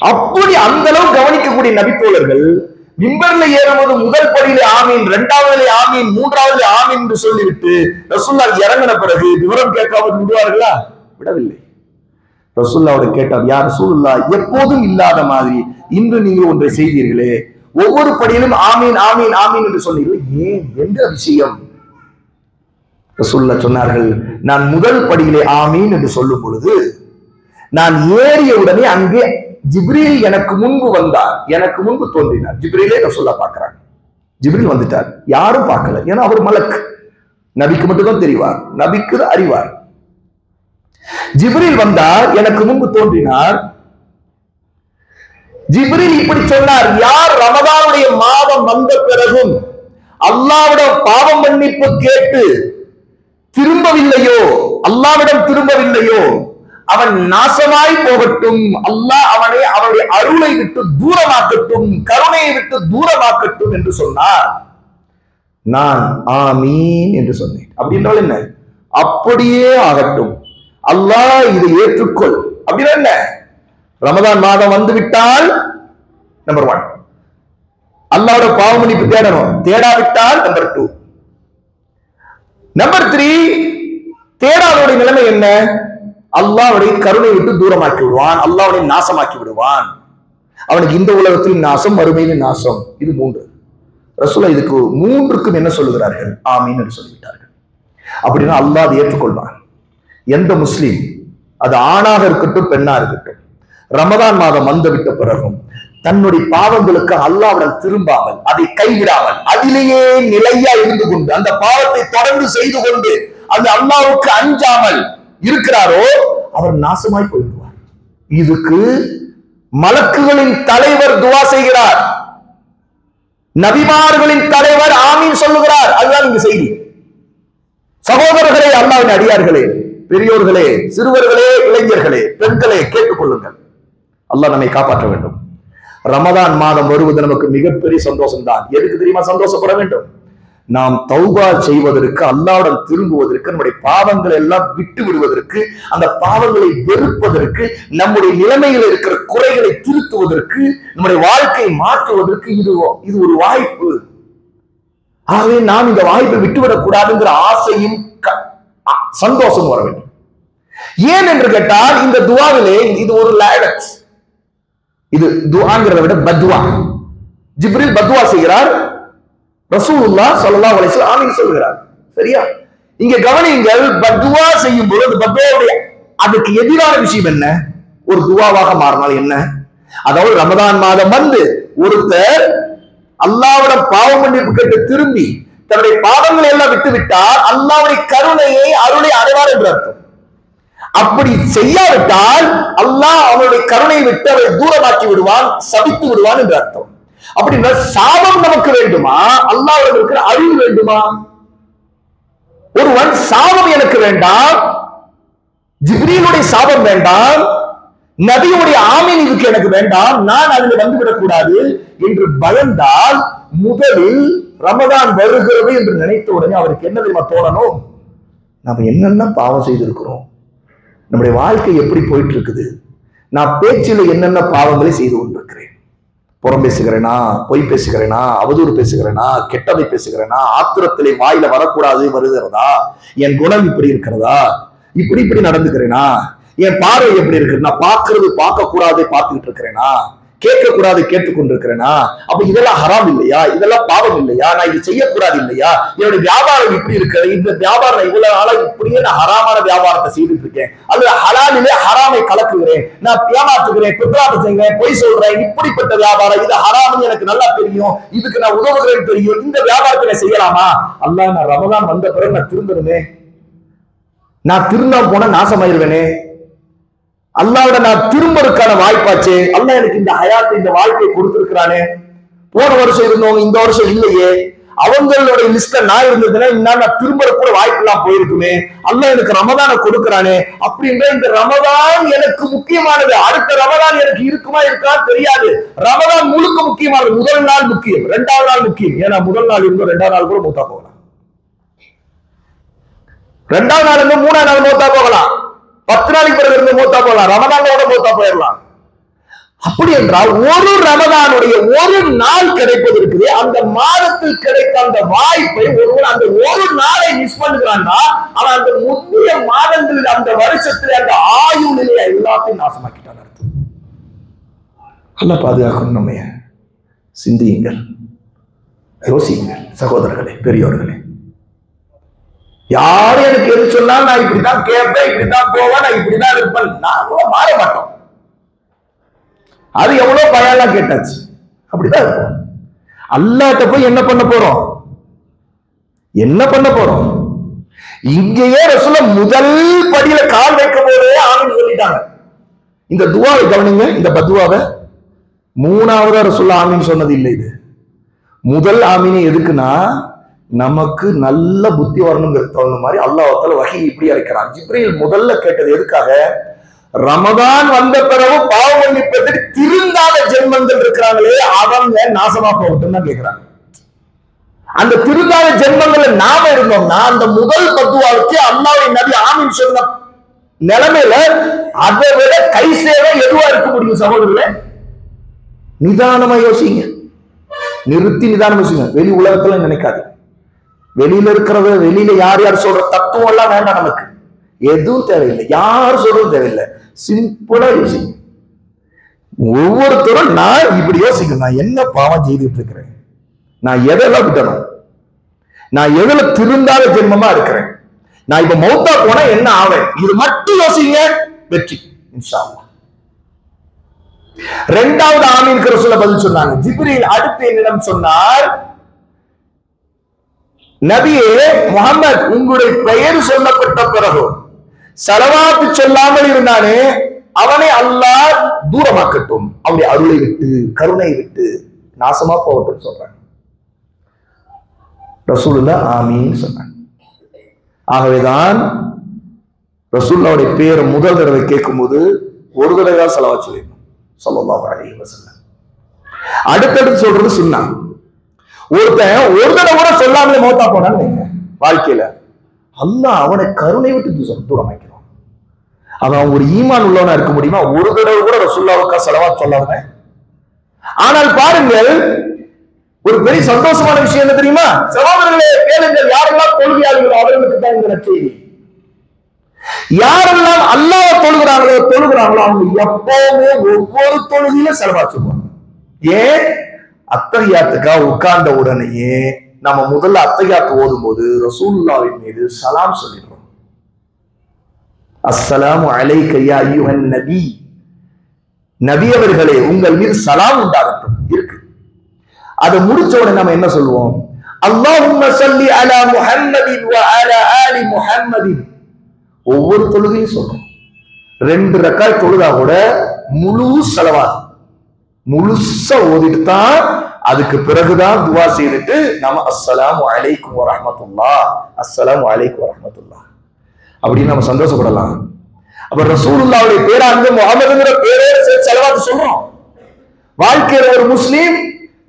அப்படி அந்த அளவு கவனிக்கக்கூடிய நபித்தோழர்கள் மிம்பர்ல ஏறும்போது முதல் படியிலே ஆமீன், இரண்டாவதுல ஆமீன், மூன்றாவதுல ஆமீன் என்று சொல்லிவிட்டு ரசூலுல்லாஹ் இறங்கின பிறகு விவரம் கேட்காமல் விடுவார்களா? விடவில்லை. ரசூலுல்லாஹ்வோட கேட்டார், யா ரசூலுல்லாஹ், எப்போதும் இல்லாத மாதிரி இன்று நீங்கள் ஒன்றை செய்தீர்களே, ஒவ்வொரு படியிலும் ஆமீன் ஆமீன் ஆமீன் என்று சொன்னீர்கள், ஏன், எந்த விஷயம்? ரசூலுல்லாஹ் சொன்னார்கள், நான் முதல் படியிலே ஆமீன் என்று சொல்லும் பொழுது நான் ஏறிய உடனே அங்கே ஜிப்ரீல் எனக்கு முன்பு வந்தார், எனக்கு முன்பு தோன்றினார். ஜிப்ரீலே ரசூலுல்லாஹ் பார்க்கிறாங்க. ஜிப்ரீல் வந்துட்டார், யாரும் பார்க்கல, ஏன்னா அவர் மலக், நபிக்கு மட்டும்தான் தெரிவார், நபிக்கு அறிவார். ஜிப்ரீல் வந்தார், எனக்கு முன்பு தோன்றினார். ஜிப்ரீல் இப்படி சொன்னார், யார் ரமதானுடைய மாதம் வந்த பிறகும் அல்லாஹ்விடம் பாவம் மன்னிப்பு கேட்டு திரும்பவில்லையோ, அல்லாஹ்விடம் திரும்பவில்லையோ, அவன் நாசமாய் போகட்டும், அல்லாஹ் அவனை அவனுடைய அருளை விட்டு தூரமாக்கட்டும், கருணையை விட்டு தூரமாக்கட்டும் என்று சொன்னார். நான் ஆமீன் என்று சொன்னேன். அப்படின்றால் என்ன? அப்படியே ஆகட்டும், அல்லாஹ் இதை ஏற்றுக்கொள். அப்படின்னா என்ன? ரமதான் மாதம் வந்து விட்டால் நம்பர் 1 அல்லாஹ்வோட பாவ மன்னிப்பு தேடணும், தேடாவிட்டால் நம்பர் 2. நம்பர் 3 தேடாதோடைய நிலைமை என்ன? அல்லாஹ்வுடைய கருணை விட்டு தூரமாக்கி விடுவான், அல்லாஹ்வை நாசமாக்கி விடுவான். அவனுக்கு இந்த உலகத்திலும் நாசம், மறுமையிலும் நாசம். இது 3. ரசூலுல்லாஹ் இதுக்கு 3க்கும் என்ன சொல்லுகிறார்கள்? ஆமீன் என்று சொல்லிவிட்டார்கள். அப்படின்னா அல்லாஹ் அதை ஏற்றுக்கொள்வான். எந்த முஸ்லீம், அது ஆணாக இருக்கட்டும் பெண்ணா இருக்கட்டும், ரமதான் மாதம் வந்துவிட்ட பிறகும் தன்னுடைய பாவங்களுக்கு அல்லாஹ்விடம் திரும்பாமல், அதை கைவிடாமல், அதிலேயே நிலையா இருந்து கொண்டு அந்த பாவத்தை தொடர்ந்து செய்து கொண்டு அந்த அல்லாஹ்வுக்கு அஞ்சாமல் இருக்கிறாரோ அவர் நாசமாய் போய்விடுவார். இதுக்கு மலக்குகளின் தலைவர் துஆ செய்கிறார், நபிமார்களின் தலைவர் ஆமீன் சொல்லுகிறார். அதுதான் இங்கு செய்தி. சகோதரர்களே, அல்லாஹ்வின் அடியார்களே, பெரியோர்களே, சிறுவர்களே, இளைஞர்களே, பெண்களே, கேட்டுக்கொள்ளுங்கள். அல்லாஹ் நம்மை காப்பாற்ற வேண்டும். ரமதான் மாதம் வருவது நமக்கு மிகப்பெரிய சந்தோஷம் தான். எதுக்கு தெரியுமா சந்தோஷப்பட வேண்டும்? நாம் தௌபா செய்வதற்கு, அல்லாஹ்வுடன் திரும்புவதற்கு, நம்முடைய பாவங்களை எல்லாம் விட்டு விடுவதற்கு, அந்த பாவங்களை வெறுப்பதற்கு, நம்முடைய நிலைமையில் இருக்கிற குறைகளை திருத்துவதற்கு, நம்முடைய வாழ்க்கையை மாற்றுவதற்கு இது ஒரு வாய்ப்பு. ஆகவே நாம் இந்த வாய்ப்பை விட்டுவிடக் கூடாதுங்கிற ஆசையும் சந்தோஷம் வர வேண்டும். ஏன் என்று கேட்டால் இந்த துஆவிலே இது ஒரு லாயனத். இது துஆங்கிறத விட பத்வா. ஜிப்ரீல் பத்வா செய்கிறார், ரசூலுல்லாஹ் ஸல்லல்லாஹு அலைஹி வஸல்லம் ஆமீன் சொல்கிறார். சரியா? இங்க கவனியுங்கள், பத்வா செய்யும் பொழுது பத்வாவுடைய அதுக்கு எதிரான விஷயம் என்ன? ஒரு துஆவாக மாறினால் என்ன? அதாவது ரமதான் மாதம் வந்து ஒருத்தர் அல்லாஹ்விடம் பாவ மன்னிப்பு கேட்டு திரும்பி தன்னுடைய பாவங்களை எல்லாம் விட்டு விட்டால் அல்லாஹ்வுடைய கருணையை, அருளை அடைவார் என்று அர்த்தம். அப்படி செய்யாவிட்டால் அல்லாஹ் அவனுடைய கருணையை விட்டு அவரை தூரமாக்கி விடுவான், சபித்து விடுவான் என்று அர்த்தம். அப்படின்னா சாபம் நமக்கு வேண்டுமா, அல்லாஹ்விடம் இருக்கிற அருள் வேண்டுமா? ஒருவன் சாபம் எனக்கு வேண்டாம், ஜிப்ரீலுடைய சாபம் வேண்டாம், நபியுடைய ஆமீன் இதுக்கு எனக்கு வேண்டாம், நான் அதில் வந்துவிடக் கூடாது என்று பயந்தால் முதலில் ரமதான் வருகிறது என்று நினைத்த உடனே அவருக்கு என்ன தெரியுமா தோணணும்? நாம என்னென்ன பாவம் செய்திருக்கிறோம், நம்முடைய வாழ்க்கை எப்படி போயிட்டு இருக்குது, நான் பேச்சில் என்னென்ன பாவங்களை செய்து கொண்டிருக்கிறேன், புறம் பேசுகிறேனா, பொய் பேசுகிறேனா, அவதூறு பேசுகிறேனா, கெட்டதை பேசுகிறேனா, ஆத்திரத்திலே வாயில வரக்கூடாது வருகிறதா, என் குணம் இப்படி இருக்கிறதா, இப்படி நடந்துக்கிறேனா, என் பார்வை எப்படி இருக்கு, நான் பார்க்கறது பார்க்க கூடாது பார்த்துக்கிட்டு இருக்கிறேனா, கேட்க கூடாது கேட்டுக்கொண்டிருக்கிறேனா, அப்ப இதெல்லாம் ஹராம் இல்லையா, இதெல்லாம் பாவம் இல்லையா, நான் இது செய்யக்கூடாது இல்லையா, என்னுடைய வியாபாரம் இப்படி இருக்கிறது, இந்த வியாபாரம் இவ்வளவு நாளா இப்படியே நான் ஹராமான வியாபாரத்தை செய்துட்டு இருக்கேன், அல்லது ஹலாலிலே ஹராமை கலக்குகிறேன், நான் ஏமாத்துகிறேன், குற்றாட்டம் செய்கிறேன், பொய் சொல்றேன், இப்படிப்பட்ட வியாபாரம் இது ஹராம்னு எனக்கு நல்லா தெரியும், இதுக்கு நான் உதவுகிறேன்னு தெரியும், இந்த வியாபாரத்தை நான் செய்யலாமா? அல்லாஹ், நான் ரமதான் வந்த பிறகு நான் திருந்தணுமே, நான் திருந்தாம போனா நாசமாயிருவேனே, அல்லாஹ்வோட நான் திரும்பறதுக்கான வாய்ப்பாச்சே, அல்லாஹ் எனக்கு இந்த ஹயாத்தை, இந்த வாழ்க்கையை கொடுத்திருக்கிறானே, போன வருஷம் இருந்தவங்க இந்த வருஷம் இல்லையே, அவங்களுடைய லிஸ்ட்ல நான் இருந்ததுன்னா இன்னும் நான் திரும்ப கூட வாய்ப்பெல்லாம் போயிருக்குமே, அல்லாஹ் எனக்கு ரமதானை கொடுக்கிறானே அப்படின்ற இந்த ரமதான் எனக்கு முக்கியமானது, அடுத்த ரமதான் எனக்கு இருக்குமா இருக்கான்னு தெரியாது. ரமதான் முழுக்க முக்கியமானது. முதல் நாள் முக்கியம், 2வது நாள் முக்கியம். ஏன்னா முதல் நாள் இருந்தோம் 2வது நாள் கூட மூத்தா போகலாம், 2வது நாள் இருந்து 3வது நாள் மூத்தா போகலாம், 10 நாளைக்கு பிறகு இருந்து மூத்தா போகலாம், ரமதானோட மூத்தா போயிடலாம். அப்படி என்றால் ஒரு ரமதானுடைய ஒரு நாள் கிடைப்பது இருக்குது, அந்த மாதத்தில் கிடைத்த அந்த வாய்ப்பை ஒருவன் அந்த ஒரு நாளை மிஸ் பண்ணுகிறான்னா அவன் அந்த முந்தைய மாதங்களில் அந்த வருஷத்தில் அந்த ஆயுளிலே எல்லாத்தையும் நாசமாக்கிட்டான் அர்த்தம். அல்லாஹ் பாதுகாக்கணும். நம்ம சிந்தியுங்கள், யோசியுங்கள் சகோதரர்களே, பெரியோர்களே. யாரும் எனக்கு எது சொன்னாலும் நான் இப்படிதான் கேட்பேன், இப்படிதான் போவேன், நான் இப்படிதான் இருப்பேன், நாங்களும் மாற மாட்டோம். அது எவ்வளவு பயம்லாம் கேட்டாச்சு, அப்படிதான் இருக்கும். அல்லாஹ்ட்ட போய் என்ன பண்ண போறோம், என்ன பண்ண போறோம்? இங்கேயே ரசூலுல்லாஹ் முதல் படியில கால் வைக்கும் போதே ஆமீன் சொல்லிட்டாங்க. இந்த துஆவை கவனிங்க, இந்த பதுவாவை 3வது ரசூலுல்லாஹ் ஆமீன் சொன்னது இல்லை. இது முதல் ஆமீன் எதுக்குன்னா நமக்கு நல்ல புத்தி வரணுங்கிறது தகுந்த மாதிரி அல்லாஹ் தஆலா வஹீ இப்படி இறக்கிறான். ஜிப்ரீல் முதல்ல கேட்டது எதுக்காக? ரமதான் வந்த பிறகு பாவம் மன்னிப்பதற்கு திருந்தாத ஜென்மங்கள் இருக்கிறாங்களே அவங்க நாசமா போகட்டும் தான் கேட்கிறாங்க. அந்த திருந்தாத ஜென்மங்கள்ல நாம இருந்தோம்னா அந்த முதல் பத்துவாவுக்கு அல்லாஹ்வுடைய நபி ஆமீன் சொன்ன நிலைமையில அதை விட கை சேவை எதுவா இருக்க முடியும்? சகோதரர்களே, நிதானமா யோசிங்க, நிறுத்தி நிதானம் யோசிங்க. வெளி உலகத்துல நினைக்காது, வெளியில இருக்கிறது, வெளியில யார் யார் சொல்ற தத்துவம் எல்லாம் வேண்டாம், நமக்கு எதுவும் தேவையில்லை, யார் சொல்றதும் தேவையில்லை. சிம்பிளா யோசிங்க. ஒவ்வொருத்தரும் நான் இப்படி யோசிக்கணும், நான் என்ன பாவம் செய்துட்டு இருக்கிறேன், நான் எதெல்லாம் விட்டணும், நான் எதுல திருந்தாத ஜென்மமா இருக்கிறேன், நான் இப்ப மௌத்தா போனா என்ன ஆவேன், இது மட்டும் யோசிங்க, வெற்றி இன்ஷா அல்லாஹ். 2வது ஆமீன் ரசூலுல்லாஹ் பதில் சொன்னாங்க. ஜிப்ரீல் அடுத்து என்னிடம் சொன்னார், நபியே முஹம்மத், உங்களுடைய பெயர் சொல்லப்பட்ட பிறகு ஸலவாத் சொல்லாமல் இருந்தானே அவனை அல்லாஹ் தூரமாக்கட்டும், அவருடைய அருளை விட்டு கருணை விட்டு நாசமா போகட்டும் சொல்றாங்க. ரசூலுல்லாஹ் ஆமீன் சொன்னாங்க. ஆகவேதான் ரசூலுல்லாஹ்வுடைய பேரை முதல் தடவை கேட்கும் போது ஒரு தடவை தான் ஸலவாத் சொல்லணும் ஸல்லல்லாஹு அலைஹி வஸல்லம். அடுத்தடுத்து சொல்றது சுன்னah. ஒருத்தன் ஒரு தடவை கூட சொல்லாமலே மௌத்தா போனான்னு வாழ்க்கையில அல்லாஹ் அவனை கருணை விட்டு தூரமாக்கிறான். அவன் ஒரு ஈமான் உள்ளவனா இருக்க முடியுமா? ஒரு தடவை கூட ரசூலுல்லாஹ்வுக்கு ஸலவாத் சொல்லாம. ஆனால் பாருங்கள், ஒரு பெரிய சந்தோஷமான விஷயம் என்ன தெரியுமா? சகோதரர்களே கேளுங்கள், யாரெல்லாம் தொழுகையாளர்களோ அவர்களுக்கு தான் இந்த நற்செய்தி. யாரெல்லாம் அல்லாஹ் தொழுகிறாங்களோ அவங்க எப்பவுமே ஒவ்வொரு தொழுகையிலும் ஸலவாத் சொல்லுவாங்க. ஏன்? அத்தஹியாத்துக்கா உட்கார்ந்த உடனேயே நம்ம முதல்ல அத்தஹியாத் ஓதும் போது ரசூலுல்லாஹ்வின் மீது சலாம் சொல்லிடுறோம். அஸ்ஸலாமு அலைக யா அய்யுஹன் நபி, நபி அவர்களே உங்கள் மீது சலாம் உண்டாகட்டும் இருக்கு. அதை முடிச்ச உடனே நம்ம என்ன சொல்லுவோம்? அல்லாஹும்ம ஸல்லி அலா முஹம்மதின் வ அலா ஆலி முஹம்மதின். ஒவ்வொரு தொழுகையும் சொல்றோம். 2 ரக்காத் தொழுதா கூட முழு ஸலவாத் முழுசா ஓதிட்டு தான் அதுக்கு பிறகுதான் துவா செய்துட்டு நம்ம அஸ்ஸலாமு அலைக்கும் வரஹ்மத்துல்லாஹ், அஸ்ஸலாமு அலைக்கும் வரஹ்மத்துல்லாஹ் அப்படின்னு நம்ம சந்தோஷப்படலாம். அப்ப ரசூலுல்லாஹ்வுடைய பேரா இருந்து முஹம்மதுங்கிற பேரே சேர்த்து ஸலவாத் சொல்றோம். வாழ்க்கையில ஒரு முஸ்லீம்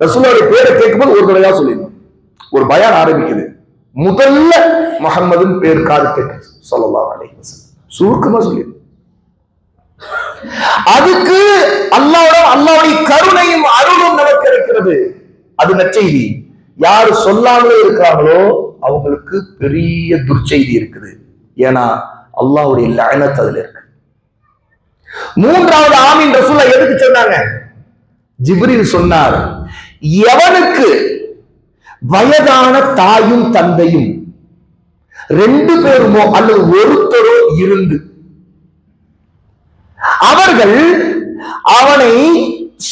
ரசூலுல்லாஹ்வுடைய பேரை கேட்கும்போது ஒரு தடவையா சொல்லிடணும். ஒரு பயான் ஆரம்பிக்குது, முதல்ல முஹம்மதுன்னு பேர் காது கேட்குது ஸல்லல்லாஹு அலைஹி வஸல்லம், சுருக்கமா சொல்லிடு. அதுக்கு அல்லாஹ்வுடைய கருணையும் அருளும் நமக்கு இருக்கிறது. அது நற்செய்தி. யாரு சொல்லாமலே இருக்கிறாங்களோ அவங்களுக்கு பெரிய துர்ச்செய்தி இருக்குது. ஏன்னா அல்லாஹ்வுடைய லஅனத் அதுல இருக்கு. 3வது ஆமீன் ரசூலுல்லாஹ் எதுக்கு சொன்னாங்க? ஜிப்ரீல் சொன்னார், எவனுக்கு வயதான தாயும் தந்தையும் 2 பேருமோ அல்லது ஒருத்தரோ இருந்து அவர்கள் அவனை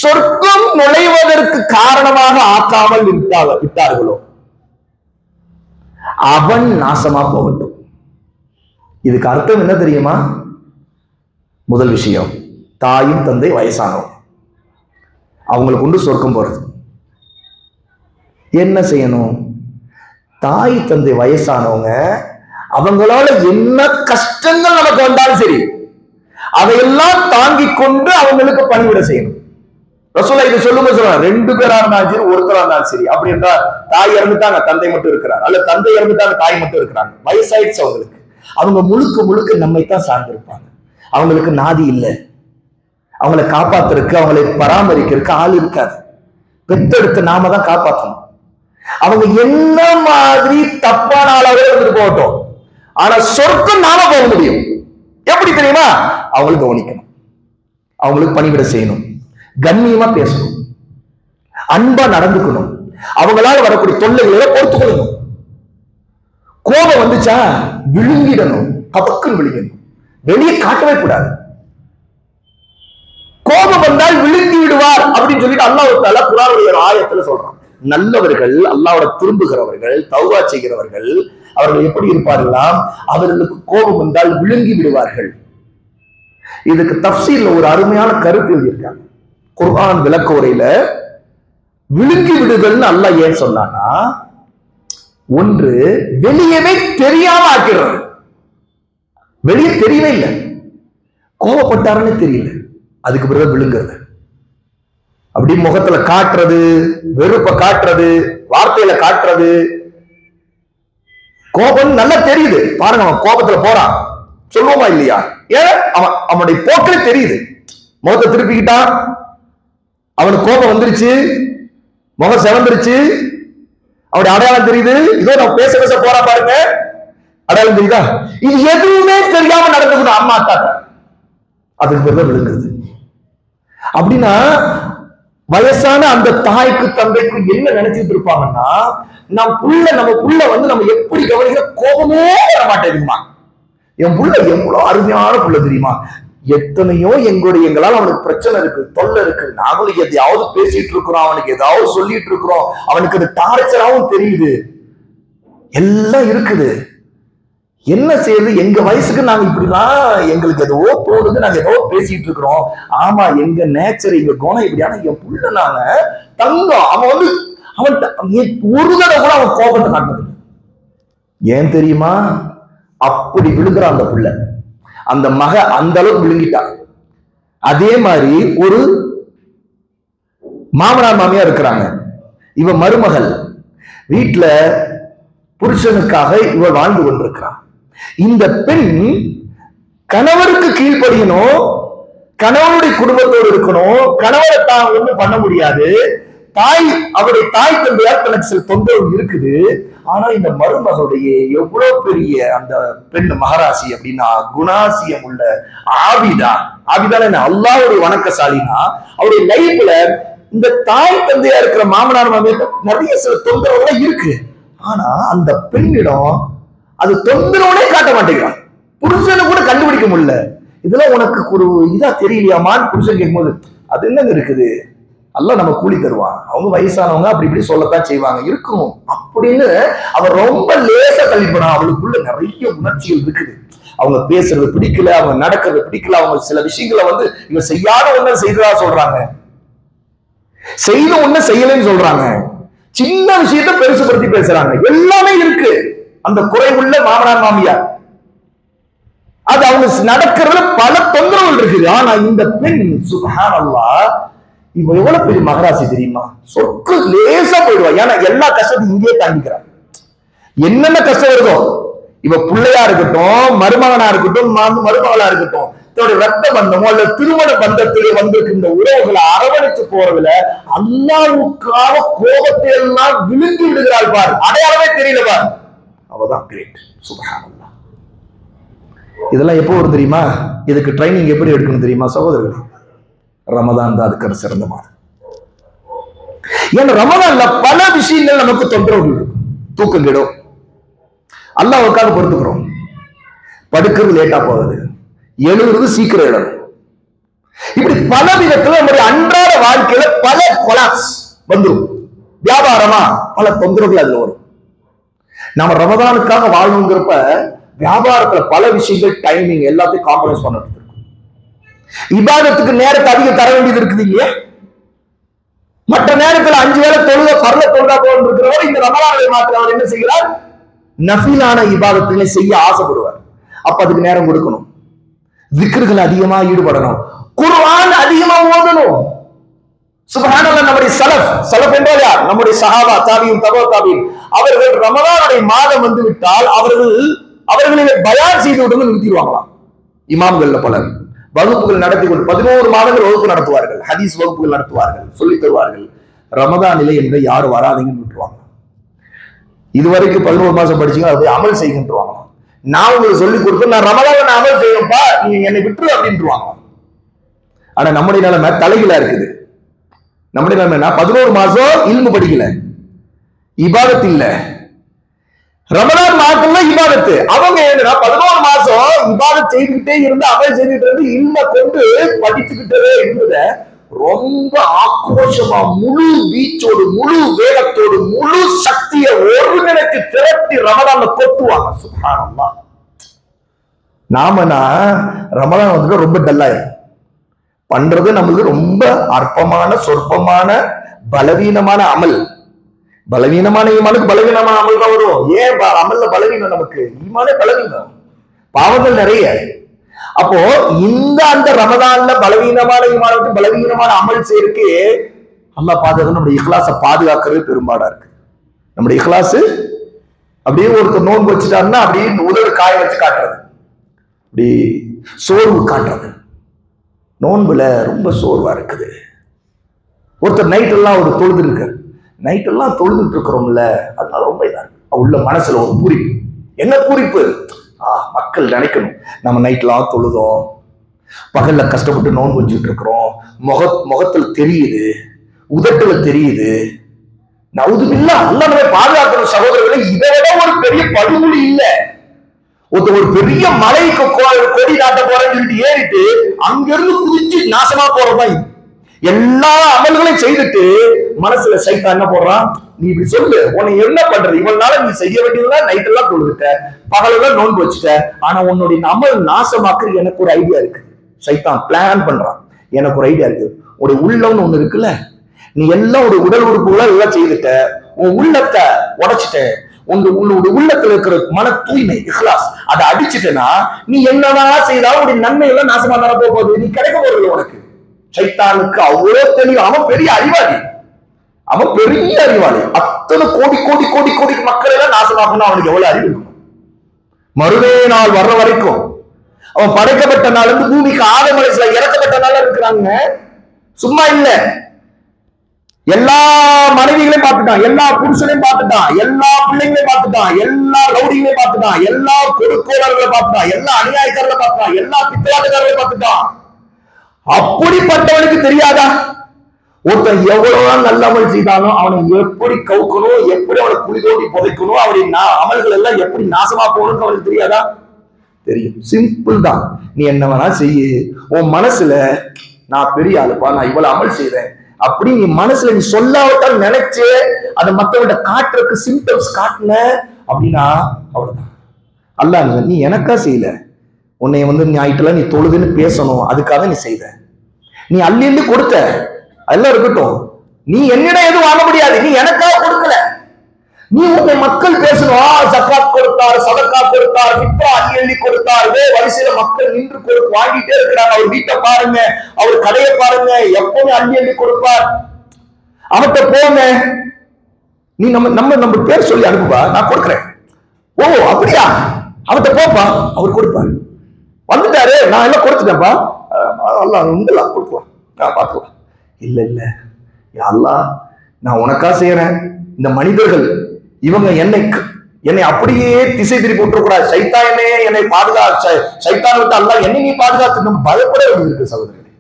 சொர்க்கம் நுழைவதற்கு காரணமாக ஆக்காமல் விட்டார்களோ அவன் நாசமா போகட்டும். இதுக்கு அர்த்தம் என்ன தெரியுமா? முதல் விஷயம், தாயும் தந்தை வயசானவங்க, அவங்களை கொண்டு சொர்க்கம் போறது. என்ன செய்யணும்? தாய் தந்தை வயசானவங்க, அவங்களால என்ன கஷ்டங்கள் நமக்கு வந்தாலும் சரி அதையெல்லாம் தாங்கிக் கொண்டு அவங்களுக்கு பணிவிட செய்யணும். ரசூலுல்லாஹ் இதை சொல்லும்போது சொல்றாங்க, 2 பேரா இருந்தாலும் சரி, ஒருத்தரா இருந்தாலும் சரி. அப்படி என்றால் தாய் இறந்துட்டாங்க, தந்தை மட்டும் இருக்கிறார், அல்ல தந்தை இறந்துட்டாங்க, தாய் மட்டும் இருக்கிறாங்க, வயசாயிடுச்சு அவங்களுக்கு, அவங்க முழுக்க முழுக்க நம்மைத்தான் சார்ந்திருப்பாங்க. அவங்களுக்கு நாதி இல்லை, அவங்களை காப்பாத்துறதுக்கு அவங்களை பராமரிக்கிறதுக்கு ஆள் இருக்காது. பெத்தெடுத்து நாம தான் காப்பாற்றணும். அவங்க என்ன மாதிரி தப்பான ஆளாவே இருந்துட்டு போகட்டும், ஆனா சொர்க்கம் நாம போக முடியும். எப்படி தெரியுமா? அவங்களுக்கு கவனிக்கணும், அவங்களுக்கு பணிவிட செய்யணும், கண்ணியமா பேசணும், அன்பா நடந்துக்கணும், அவங்களால வரக்கூடிய தொல்லைகளை பொறுத்துக்கொள்ளணும். கோபம் வந்துச்சா விழுங்கிடணும், பதக்குன்னு விழுங்கணும், வெளியே காட்டவே கூடாது. கோபம் வந்தால் விழுங்கி விடுவார் அப்படின்னு சொல்லிட்டு அல்லாஹ் தஆலா குர்ஆனுடைய ஆயத்துல சொல்றான். நல்லவர்கள், அல்லாஹ்வோட திரும்புகிறவர்கள், தௌபா செய்கிறவர்கள், அவர்கள் எப்படி இருப்பார்களாம்? அவர்களுக்கு கோபம் வந்தால் விழுங்கி விடுவார்கள். இதுக்கு தஃப்சீர்ல ஒரு அருமையான கருத்து எழுதியிருக்காங்க. குர்ஆன் விளக்க உரையில விழுங்கி விடுதல்னு அல்லாஹ் ஏன் சொன்னான்னா, ஒன்று வெளியவே தெரியாம ஆக்கிறது. வெளியே தெரியவே இல்லை, கோபப்பட்டாருன்னு தெரியல, அதுக்கு பிறகு விழுங்குறது, அப்படி முகத்துல காட்டுறது, வெறுப்ப காட்டுறது, வார்த்தையில காட்டுறது. கோபம் நல்லா தெரியுது பாருங்க, அவன் கோபத்துல போறான், சொல்லுவோமா இல்லையா? ஏன் அவனுடைய போக்கிலே தெரியுது. முகத்தை திருப்பிக்கிட்டான், அவனுக்கு கோபம் வந்துருச்சு, முகம் செவந்துருச்சு, அவருடைய அடையாளம் தெரியுது. இதோ நான் பேச பேச போறா பாருங்க, அடையாளம் தெரியுதா? இது எதுவுமே தெரியாம நடந்துக்கணும் அம்மா அத்தாட்ட, அதுக்கு பிறகு விழுங்குறது. அப்படின்னா வயசான அந்த தாய்க்கு தந்தைக்கு என்ன நினைச்சிட்டு இருப்பாங்கன்னா, நம்ம புள்ள வந்து நம்ம எப்படி கவனிக்கிற, கோபமே வர மாட்டேங்குமா, என் புள்ள எவ்வளவு அருமையான புள்ள தெரியுமா, எத்தனையோ எங்களால் அவனுக்கு பிரச்சனை இருக்கு, தொல்லை இருக்கு, நாங்களும் எதையாவது பேசிட்டு இருக்கிறோம், அவனுக்கு ஏதாவது சொல்லிட்டு இருக்கிறோம், அவனுக்கு அது டார்ச்சராகவும் தெரியுது, எல்லாம் இருக்குது, என்ன செய்யுது, எங்க வயசுக்கு நாங்க இப்படிலாம் எங்களுக்கு ஏதோ தோணுது, நாங்க ஏதோ பேசிட்டு இருக்கிறோம். ஆமா, எங்க நேச்சர், எங்க குணம் இப்படியான என் புள்ள நாங்க தங்கம், அவன் வந்து அவன் ஒரு தடவை கூட அவன் கோபத்தை காட்டுறது. ஏன் தெரியுமா? அப்படி விழுங்குறான் அந்த புள்ள, அந்த மக அந்த அளவுக்கு விழுங்கிட்டான். அதே மாதிரி ஒரு மாமனார் மாமியா இருக்கிறாங்க, இவ மருமகள், வீட்டுல புருஷனுக்காக இவ வாழ்ந்து கொண்டிருக்கிறான். இந்த பெண் கணவருக்கு கீழ்ப்படியணும், கணவனுடைய குடும்பத்தோடு இருக்கணும், கணவரை தான் ஒண்ணும் பண்ண முடியாது, அவருடைய தாய் தந்தையார் தனக்கு சில தொந்தரவு இருக்குது. ஆனா இந்த மருமகளுடைய எவ்வளவு பெரிய அந்த பெண் மகராசி அப்படின்னா, குணாசியம் உள்ள ஆபிதான் என்ன, அல்லாஹ்வுடைய வணக்கசாலினா, அவருடைய லைஃப்ல இந்த தாய் தந்தையா இருக்கிற மாமனார் மாமியார் நிறைய சில தொந்தரவுகள் இருக்கு. ஆனா அந்த பெண்ணிடம் அது தொந்தரவுனே காட்ட மாட்டேங்கிறான், புருஷனை கூட கண்டுபிடிக்க முடியல. இதெல்லாம் உனக்கு ஒரு இதா தெரியலையாமான்னு புருஷன் கேட்கும்போது, அது என்னங்க இருக்குது, அல்லாஹ் நம்ம கூலி தருவான், அவங்க வயசானவங்க அப்படி இப்படி சொல்லத்தான் செய்வாங்க, இருக்கும் அப்படின்னு அவன் ரொம்ப லேசா தள்ளிப்போனா. அவளுக்குள்ள நிறைய உணர்ச்சிகள் இருக்குது, அவங்க பேசுறது பிடிக்கல, அவங்க நடக்கிறது பிடிக்கல, அவங்க சில விஷயங்களை வந்து இவங்க செய்யாத ஒண்ணு செய்ததா சொல்றாங்க, செய்த ஒண்ணு செய்யலன்னு சொல்றாங்க, சின்ன விஷயத்த பெருசுபடுத்தி பேசுறாங்க, எல்லாமே இருக்கு அந்த குறைவுள்ள மாமனார் மாமியார். அது அவங்க நடக்கிறதுல பல தொந்தரவுகள் இருக்குது. ஆனா இந்த பெண் சுப்ஹானல்லாஹ், இவ எவ்வளவு பெரிய மகராசி தெரியுமா, சொற்கு லேசா போயிடுவா. ஏன்னா எல்லா கஷ்டத்தையும் இங்கேயே தாண்டிக்கிறான். என்னென்ன கஷ்டம் இருக்கோ, இவ பிள்ளையா இருக்கட்டும், மருமகனா இருக்கட்டும், மருமகளா இருக்கட்டும், தன்னுடைய ரத்த பந்தமோ அல்ல திருமண பந்தத்திலே வந்திருக்கு இந்த உறவுகளை அரவணைச்சு போறதுல அல்லாஹ்வுக்காக கோபத்தை எல்லாம் விழுங்கி விடுகிறாள் பார், அடையாளமே தெரியல பார், அவதான் கிரேட். சுப்ஹானல்லாஹ். இதெல்லாம் எப்போ வரும் தெரியுமா? இதுக்கு ட்ரைனிங் எப்படி எடுக்கணும் தெரியுமா சகோதரர்களே? ரமதான் தான் அதுக்கு சிறந்த மாதம். ஏன்னா ரமதான்ல பல விஷயங்கள் நமக்கு தொந்தரவுகள் இருக்கும், தூக்கம் கெடும், அல்லாஹ்வுக்காக பொறுத்துக்கிறோம், படுக்கிறது லேட்டா போகுது, எழுதுறது சீக்கிரம் எழுதும், இப்படி பல விதத்துல நம்முடைய அன்றாட வாழ்க்கையில பல கொலாப்ஸ் வந்துடும். வியாபாரமா பல தொந்தரவுகள் அதுல வரும். நாம ரமதானுக்காக வாழணுங்கிறப்ப வியாபாரத்துல பல விஷயங்கள், டைமிங் எல்லாத்தையும் காம்ப்ரமைஸ் பண்ணிட்டு இருக்கும். இபாதத்துக்கு நேரத்தை அதிகம் தர வேண்டியது இருக்குது இல்லையா? மற்ற நேரத்துல 5 வேளை தொழுக பரல தொழுகா போல் இருக்கிறவர் இந்த ரமலானுடைய மாத்திரம் அவர் என்ன செய்கிறார்? நஃபிலான இபாதத்திலே செய்ய ஆசைப்படுவார். அப்ப அதுக்கு நேரம் கொடுக்கணும். திக்ர்கள் அதிகமா ஈடுபடணும். குர்ஆன் அதிகமா ஓதணும். சுப்ஹானல்லாஹ். நம்முடைய சலஃப் என்றால் யார்? நம்முடைய சஹாபா, தாபியின், தபா தாபியின். அவர்கள் ரமலானுடைய மாதம் வந்து விட்டால் அவர்களிலே பயான் செய்து விட்டு நிறுத்திடுவாங்களாம். இமாம்கள்ல பலர் வகுப்புகள் நடத்தி கொண்டு 11 மாதங்கள் வகுப்பு நடத்துவார்கள், ஹதீஸ் வகுப்புகள் நடத்துவார்கள், சொல்லி தருவார்கள். ரமதானிலே என்ற யாரும் வராதீங்கன்னு விட்டுருவாங்க. இதுவரைக்கும் 11 மாசம் படிச்சீங்க, அதை போய் அமல் செய்கின்றுவாங்க. நான் உங்களுக்கு சொல்லி கொடுத்து நான் ரமலான் நான் அமல் செய்யணும்ப்பா, நீங்க என்னை விட்டுரு அப்படின்ட்டுருவாங்க. ஆனா நம்முடைய நிலைமை தலைகீழா இருக்குது. நம்முடைய நிலைமை என்ன? 11 மாசம் இல்மு படிக்கல, இபாதத் இல்ல. ரமலான் மாதத்துல இபாதத்து. அவங்க என்னன்னா 11 மாசம் இபாதத் செய்துகிட்டே இருந்து அமல் செய்துகிட்டு இருந்து இல்ம கொண்டு படிச்சுக்கிட்டே இருந்தத ரொம்ப ஆக்ரோஷமா முழு வீச்சோடு முழு வேகத்தோடு முழு சக்தியை ஒருங்கிணைத்து திரட்டி ரமலான்ல கொட்டுவாங்க. சுப்ஹானல்லாஹ். நாமனா ரமலான் வந்து ரொம்ப டல்லாயிரும். பண்றது நம்மளுக்கு ரொம்ப அற்பமான சொற்பமான பலவீனமான அமல். பலவீனமான ஈமானுக்கு பலவீனமான அமல் தான் வரும். ஏன் அமல்ல பலவீனம்? நமக்கு ஈமானே பலவீனம், பாவங்கள் நிறைய. அப்போ அந்த ரமதான்ல பலவீனமான ஈமானுக்கு பலவீனமான அமல் செய்யறதுக்கு அல்லாஹ் பாதுகாக்க நம்முடைய இஹ்லாஸை பாதுகாக்கிறது பெரும்பாடா இருக்கு. நம்முடைய இஹ்லாஸ் அப்படியே ஒருத்தர் நோன்பு வச்சுட்டாருன்னா அப்படியே உதவி காய வச்சு காட்டுறது, அப்படி சோர்வு காட்டுறது. நோன்புல ரொம்ப சோர்வா இருக்குது. ஒருத்தர் நைட் எல்லாம் ஒரு தொழுது இருக்கு, நைட் எல்லாம் தொழுதுட்டு இருக்கிறோம்ல, அதனால ரொம்ப இதா இருக்கு. உள்ள மனசுல ஒரு பூரிப்பு. என்ன பூரிப்பு? மக்கள் நினைக்கணும் நம்ம நைட்லாம் தொழுதோம், பகல்ல கஷ்டப்பட்டு நோன்பு வச்சுட்டு இருக்கிறோம், முகத்துல தெரியுது, உதட்டுல தெரியுது. நவுதுபில்லா, அல்லாஹ் நம்மை பாதுகாக்கணும் சகோதரர்களை. இதை விட ஒரு பெரிய படுகொலை இல்லை. ஒரு பெரிய மலைக்கு கொடி நாட்ட போறேன்னு சொல்லிட்டு ஏறிட்டு அங்கிருந்து குதிச்சு நாசமா போறதா இது. எல்லா அமல்களையும் செய்துட்டு மனசுல சைத்தான் என்ன போடுறான்? நீ இப்படி சொல்லு, உன்னை என்ன பண்றது? இவ்வளவு நாள நீ செய்ய வேண்டியதுதான் நைட் எல்லாம் தொழுதுட்ட, பகலெல்லாம் நோன்பு வச்சுட்ட, ஆனா உன்னுடைய அமல் நாசமாக்குறது எனக்கு ஒரு ஐடியா இருக்கு. சைத்தான் பிளான் பண்றான். எனக்கு ஒரு ஐடியா இருக்கு. உடைய உள்ளம்னு ஒண்ணு இருக்குல்ல, நீ எல்லாம் ஒரு உடல் உறுப்புகளை எல்லாம் செய்துட்ட, உன் உள்ளத்தை உடைச்சிட்ட, உன்னுடைய உள்ளத்துல இருக்கிற மன தூய்மை இஹ்லாஸ் அதை அடிச்சுட்டேன்னா நீ என்னதான் செய்தாலும் உடைய நன்மை எல்லாம் நாசமா தான போகுது, நீ கிடைக்க போறது உனக்கு. சைத்தானுக்கு அவ்வளவு தெளிவு. அவன் பெரிய அறிவாளி, அவன் பெரிய அறிவாளி. அத்தனை கோடி கோடி கோடி கோடி மக்கள் எல்லாம் நாசமாக்கணும். அவனுக்கு எவ்வளவு அறிவு இருக்கும்? மறுவே நாள் வர்ற வரைக்கும் அவன் படைக்கப்பட்ட நாள் இருந்து பூமிக்கு ஆதம் அலைஹிஸ்ஸலாம் இறக்கப்பட்ட நாள் இருக்கிறாங்க. சும்மா இல்ல, எல்லா மனைவிகளையும் பார்த்துட்டான், எல்லா புருஷனையும் பார்த்துட்டான், எல்லா பிள்ளைங்களையும் பார்த்துட்டான், எல்லா ரவுடிகளையும் பார்த்துட்டான், எல்லா கொடுக்கோளர்களை பார்த்துட்டான், எல்லா அநியாயக்காரர்களை பார்த்துட்டான், எல்லா பித்தலாட்டுக்காரர்களையும் பார்த்துட்டான். அப்படிப்பட்டவனுக்கு தெரியாதா ஒருத்தன் எவ்வளவுதான் நல்ல அமல் செய்தாலும் அவனை எப்படி கவுக்கணும், எப்படி அவனை குளிதோடி புதைக்கணும், அவனுடைய அமல்கள் எல்லாம் எப்படி நாசமா போகணும்னு அவனுக்கு தெரியாதா? தெரியும். சிம்பிள் தான். நீ என்ன வேணா செய்ய, உன் மனசுல நான் பெரிய ஆளுப்பா, நான் இவ்வளவு அமல் செய்றேன் அப்படி நீ மனசுல நீ சொல்லாவிட்டால் நினைச்சு அதை மற்றவங்க காட்டுறதுக்கு சிம்டம்ஸ் காட்டின அப்படின்னா அவ்வளவுதான். அல்லாஹ் நீ எனக்கா செய்யல, உன்னை ஞாயிற்றுல நீ தொழுதுன்னு பேசணும், அதுக்காக நீ செய்த, நீ அள்ளி கொடுத்த, அதெல்லாம் இருக்கட்டும். நீ என்னிடம் எதுவும் வாங்க முடியாது, நீ எனக்காக கொடுக்கல. நீ உன்னை மக்கள் பேசணும், ஜக்காத் கொடுத்தார், சதக்கா கொடுத்தார், ஃபித்ரா அள்ளி கொடுத்தார், வரிசையில மக்கள் நின்று வாங்கிட்டே இருக்கிறாங்க. அவர் வீட்டை பாருங்க, அவர் கடையை பாருங்க, எப்பவுமே அள்ளி கொடுப்பார். அவன்கிட்ட போங்க, நீ நம்ம பேர் சொல்லி அனுப்புப்பா, நான் கொடுக்குறேன். ஓ அப்படியா, அவன்கிட்ட போப்பா, அவர் கொடுப்பாரு. வந்துட்டாரு, நான் எல்லாம் கொடுத்துட்டேன்ப்பா, அல்லாஹ் உண்டெல்லாம் கொடுக்குவான், நான் பார்த்துக்கலாம். இல்ல இல்ல அல்லாஹ், நான் உனக்கா செய்யறேன். இந்த மனிதர்கள் இவங்க என்னை அப்படியே திசை திருப்பி விட்டுறக்கூடாது. சைத்தான் என்னை பாதுகாத்து, சைத்தான் விட்டு அல்லாஹ் என்னை நீ பாதுகாத்து நம்ம பயப்பட வேண்டியிருக்கு சகோதரர்களே.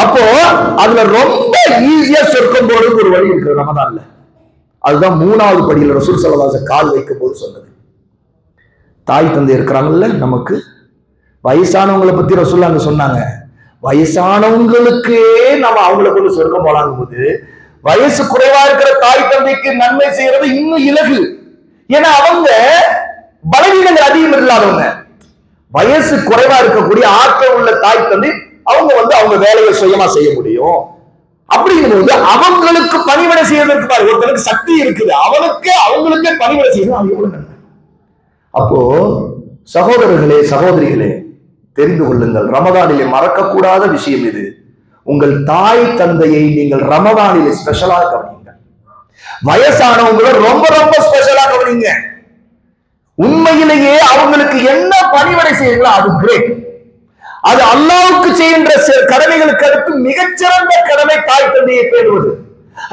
அப்போ அதுல ரொம்ப ஈஸியா சொர்க்கம் போறதுக்கு ஒரு வழி இருக்கு ரமதான்ல. அதுதான் 3வது படியில ரசூல் ஸல்லல்லாஹு அலைஹி வஸல்லம் கால் வைக்கும் போது சொன்னது. தாய் தந்தை இருக்கிறாங்கல்ல, நமக்கு வயசானவங்களை பத்தி ரசூல் அங்க சொன்னாங்க. வயசானவங்களுக்கு நம்ம அவங்களை கொண்டு சொர்க்கம் போலாங்கும் போது வயசு குறைவா இருக்கிற தாய் தந்தைக்கு நன்மை செய்யறது இன்னும் இலகு. ஏன்னா அவங்க பலவீனங்கள் அதிகம் இல்லாதவங்க. வயசு குறைவா இருக்கக்கூடிய ஆற்றல் உள்ள தாய் தந்தை அவங்க அவங்க வேலையை சுயமா செய்ய முடியும். அப்படிங்கும்போது அவங்களுக்கு பணிவிடை செய்வதற்கு பாரு, ஒருத்தருக்கு சக்தி இருக்குது, அவங்களுக்கே பணிவிடை செய்யணும். அது எவ்வளவு நன்மை. அப்போ சகோதரர்களே சகோதரிகளே தெரிந்து கொள்ளுங்கள், ரமதானிலே மறக்கக்கூடாத விஷயம் இது. உங்கள் தாய் தந்தையை நீங்கள் ரமதானிலே ஸ்பெஷலா கவனிங்க. வயசானவங்களை ரொம்ப ரொம்ப ஸ்பெஷலா கவனிங்க. உண்மையிலேயே அவங்களுக்கு என்ன பணிவிடை செய்யுங்களோ அது கிரேட். அது அல்லாஹ்வுக்கு செய்கின்ற கடமைகளுக்கு அடுத்து மிகச்சிறந்த கடமை தாய் தந்தையை பேணுவது.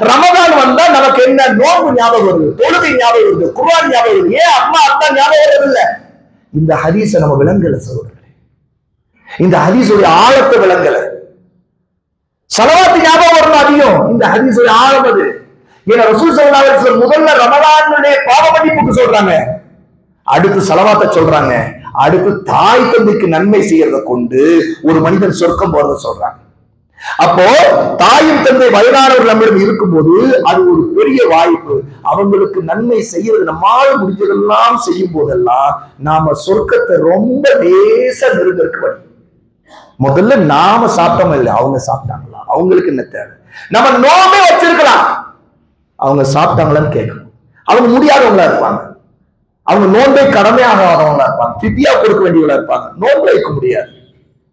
ரமதான் வந்தா நமக்கு என்ன நோன்பு ஞாபகம் வருது, தொழுகை ஞாபகம் வருது, குர்ஆன் ஞாபகம் வருது. ஏன் அம்மா அப்பா ஞாபகம் வருதில்லை? இந்த ஹதீஸை நம்ம விளங்கல சகோதரர்களே. இந்த ஹதீஸுடைய ஆழத்தை விளங்கல. ஸலவாத் ஞாபகம் வரணும் அதிகம். இந்த ஹதீஸுடைய ஆழம் அது. ஏன்னா ரசூல் ஸல்லல்லாஹு அலைஹி வஸல்லம் முதல்ல ரமதானுடைய பாவ மன்னிப்புக்கு சொல்றாங்க, அடுத்து ஸலவாத்தை சொல்றாங்க, அடுத்து தாய் தந்தைக்கு நன்மை செய்யறத கொண்டு ஒரு மனிதன் சொர்க்கம் போறத சொல்றாங்க. அப்போ தாயும் தந்தை வயதானவர்கள் நம்மிடம் இருக்கும்போது அது ஒரு பெரிய வாய்ப்பு. அவங்களுக்கு நன்மை செய்யறது நம்மால முடிஞ்சதெல்லாம் செய்யும் போதெல்லாம் நாம சொர்க்கத்தை ரொம்ப லேசா நெருங்கறதுக்கு வழி. முதல்ல நாம சாப்பிட்டோம் இல்லை, அவங்க சாப்பிட்டாங்களா, அவங்களுக்கு என்ன தேவை. நம்ம நோம்பே வச்சிருக்கலாம், அவங்க சாப்பிட்டாங்களான்னு கேட்கணும். அவங்க முடியாதவங்களா இருப்பாங்க, அவங்க நோன்பை கடமையாகாதவங்களா இருப்பாங்க, ஃபித்யா கொடுக்க வேண்டியவங்களா இருப்பாங்க, நோன்பு வைக்க முடியாது,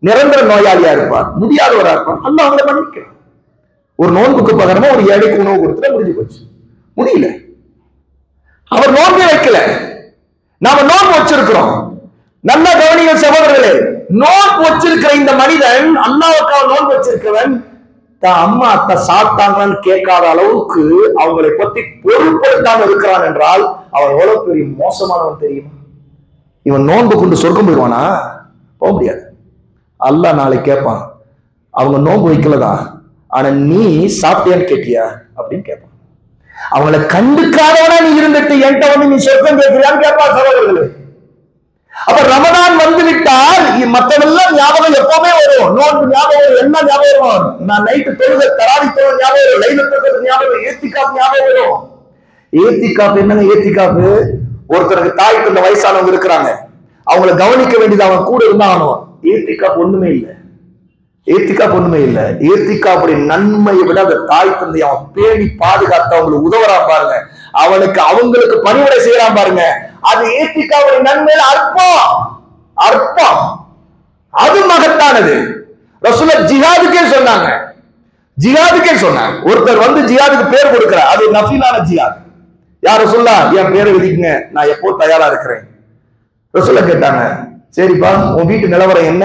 நிரந்தர நோயாளியா இருப்பார், முடியாதவரா இருப்பார். அல்ல அவங்களை மன்னிக்கலாம். ஒரு நோன்புக்கு பகரமா ஒரு ஏழைக்கு உணவு கொடுத்துட்டா முடிஞ்சு போச்சு. முடியல, அவர் நோன்பே வைக்கல, நாம நோன்பு வச்சிருக்கிறோம். நல்ல கவனிங்க சகோதரர்களே, நோன்பு வச்சிருக்கிற இந்த மனிதன், அல்லாஹ்வுக்காக நோன்பு வச்சிருக்கிறவன், தான் அம்மா அத்தா சாப்பிட்டாங்கன்னு கேட்காத அளவுக்கு அவங்களை பத்தி பொருட்படுத்தாம இருக்கிறான் என்றால் அவன் எவ்வளவு பெரிய மோசமானவன் தெரியுமா? இவன் நோன்பு கொண்டு சொர்க்கம் போயிடுவானா? போக முடியாது. அல்லாஹ் நாளை கேட்பான், அவங்க நோன்பு வைக்கலதான், ஆனா நீ சாப்பிட்டியான்னு கேட்டியா அப்படின்னு கேட்பான். அவங்களை கண்டுக்காதவனா நீ இருந்துட்டு என்கிட்ட வந்து நீ சொர்க்கம் கேட்கிறியான்னு கேட்பான் சகோதரர்களே. அப்ப ரமதான் வந்து விட்டால் மற்றவெல்லாம் ஞாபகம் எப்பவுமே வரும். நோன்பு ஞாபகம் வரும், என்ன ஞாபகம் வரும்? நான் நைட்டு தொழுக தராவி தொழுக ஞாபகம் வரும், லைலத்துல் ஞாபகம், ஏத்திகாப் ஞாபகம் வரும். ஏத்திகாப் என்னங்க? ஏத்திகாப் ஒருத்தருக்கு தாய் தந்த வயசானவங்க இருக்கிறாங்க, அவங்களை கவனிக்க வேண்டியது அவன் கூட இருந்தா ஆனவன். ஏத்திகாப் ஒண்ணுமே இல்லை, ஏத்திகாப் ஒண்ணுமே இல்லை. ஏத்திகாப்புடைய நன்மையை விட அந்த தாய் தந்தை அவன் பேணி பாதுகாத்து அவங்களுக்கு உதவுறான் பாருங்க, அவனுக்கு அவங்களுக்கு பணிவிடை செய்யறான் பாருங்க, அது ஏத்திகாவுடைய நன்மையில அற்பம், அற்பம். அது மகத்தானது. ரசூலுல்லாஹ் ஜிஹாதுக்கே சொன்னாங்க, ஜிஹாதுக்கே சொன்னாங்க. ஒருத்தர் வந்து ஜிஹாதுக்கு பேர் கொடுக்கிறார், அது நஃபிலான ஜிஹாத். யார் ரசூலுல்லாஹ் என் பேரை விதிக்குங்க, நான் எப்போ தயாரா இருக்கிறேன். ரசூலுல்லாஹ் கேட்டாங்க, சரிப்பா உன் வீட்டு நிலவரம் என்ன,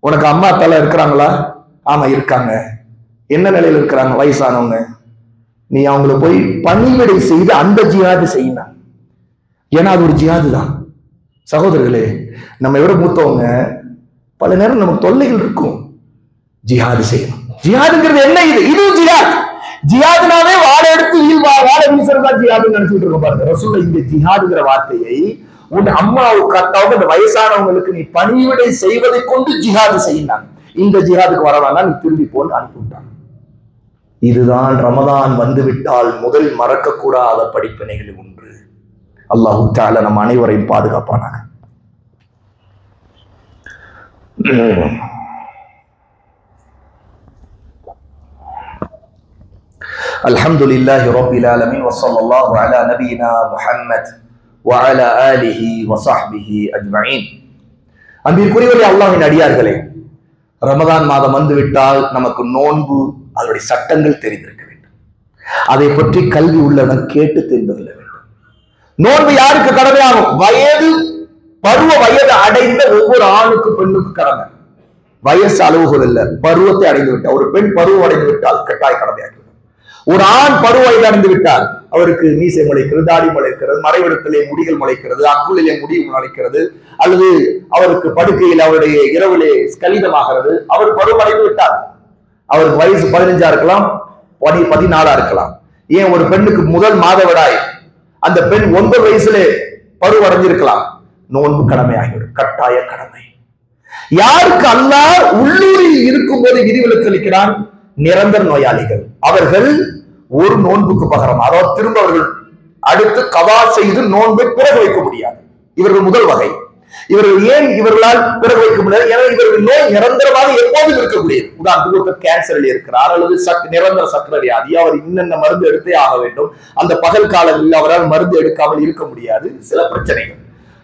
உனக்கு அம்மா அத்தால இருக்கிறாங்களா? ஆமா இருக்காங்க. என்ன நிலையில இருக்கிறாங்க? வயசானவங்க. நீ அவங்கள போய் பணிவிடை செய்து அந்த ஜிஹாது செய்யணும். ஏன்னா அது ஒரு ஜிஹாது தான் சகோதரர்களே. நம்ம விட மூத்தவங்க பல நேரம் நமக்கு தொல்லைகள் இருக்கும், ஜிஹாது செய்யணும். ஜிஹாதுங்கிறது என்ன? இது ஜிஹாத். ஜிஹாதுனாவே வாழை எடுத்து வாழை வீசுறதா ஜிஹாதுன்னு நினைச்சிட்டு இருக்கோம் பாருங்க. ரசூலுல்லாஹ் இந்த ஜிஹாதுங்கிற வார்த்தையை உன் அம்மாவுக்கு அத்தாவுக்கு இந்த வயசானவங்களுக்கு நீ பணிவிடை செய்வதை கொண்டு ஜிஹாது செய்யினாங்க. இந்த ஜிஹாதுக்கு வரவானா நீ திரும்பி போன்னு அனுப்பிவிட்டாங்க. இதுதான் ரமதான் வந்துவிட்டால் முதல் மறக்கக்கூடாத படிப்பினைகளில் ஒன்று. அல்லாஹ் தஆலா நம் அனைவரையும் பாதுகாப்பானாக. அல்ஹம்துலில்லாஹி ரப்பில் ஆலமீன் வஸல்லல்லாஹு அலா நபியினா முஹம்மத் வஅலா ஆலிஹி வஸஹ்பிஹி அஜ்மஈன். அன்பிற்குரியவர்களே, அல்லாஹ்வின் அடியார்களே, ரமதான் மாதம் வந்துவிட்டால் நமக்கு நோன்பு அதனுடைய சட்டங்கள் தெரிந்திருக்க வேண்டும். அதை பற்றி கல்வி உள்ளவன் கேட்டு தெரிந்து கொள்ள வேண்டும். நோன்பு யாருக்கு கடமையாகும்? பருவ வயது அடைந்த ஒவ்வொரு ஆணுக்கு பெண்ணுக்கு கடமை. வயசு அளவுகள் இல்ல, பருவத்தை அடைந்து விட்டால், ஒரு பெண் பருவம் அடைந்து விட்டால் கட்டாய கடமையாகிவிடும். ஒரு ஆண் பருவ வயது அடைந்து விட்டால் அவருக்கு மீசை முளைக்கிறது, தாடி முளைக்கிறது, மறைவிடத்திலே முடிகள் முளைக்கிறது, அக்குளிலே முடி முளைக்கிறது, அல்லது அவருக்கு படுக்கையில் அவருடைய இரவிலே ஸ்கலிதமாகிறது. அவர் பருவம் அடைந்து விட்டார். அவருக்கு வயசு 15 இருக்கலாம், 14 இருக்கலாம். ஏன் ஒரு பெண்ணுக்கு முதல் மாதவிடாய், அந்த பெண் 9 வயசுல பருவம் அடைஞ்சிருக்கலாம். நோன்பு கடமையாகிவிடும், கட்டாய கடமை. யாருக்கு அல்லாஹ் உள்ளூரில் இருக்கும் போது விதிவிலக்கு அளிக்கிறான்? நிரந்தர நோயாளிகள். அவர்கள் ஒரு நோன்புக்கு பகரம், அதாவது திரும்ப அவர்கள் அடுத்து கவா செய்து நோன்பை பிறகு வைக்க முடியாது. இவர்கள் முதல் வகை. இவர்கள் ஏன் இவர்களால் பிறகு வைக்க முடியாது? ஏன்னா இவர்கள் நோய் நிரந்தரமாக எப்போதும் இருக்கக்கூடியது. உதாரணத்துக்கு ஒருத்தர் கேன்சரில் இருக்கிறார் அல்லது நிரந்தர சக்கரை வியாதி, அவர் இன்னென்ன மருந்து எடுத்தே ஆக வேண்டும். அந்த பகல் காலங்களில் அவரால் மருந்து எடுக்காமல் இருக்க முடியாது. சில பிரச்சனைகள்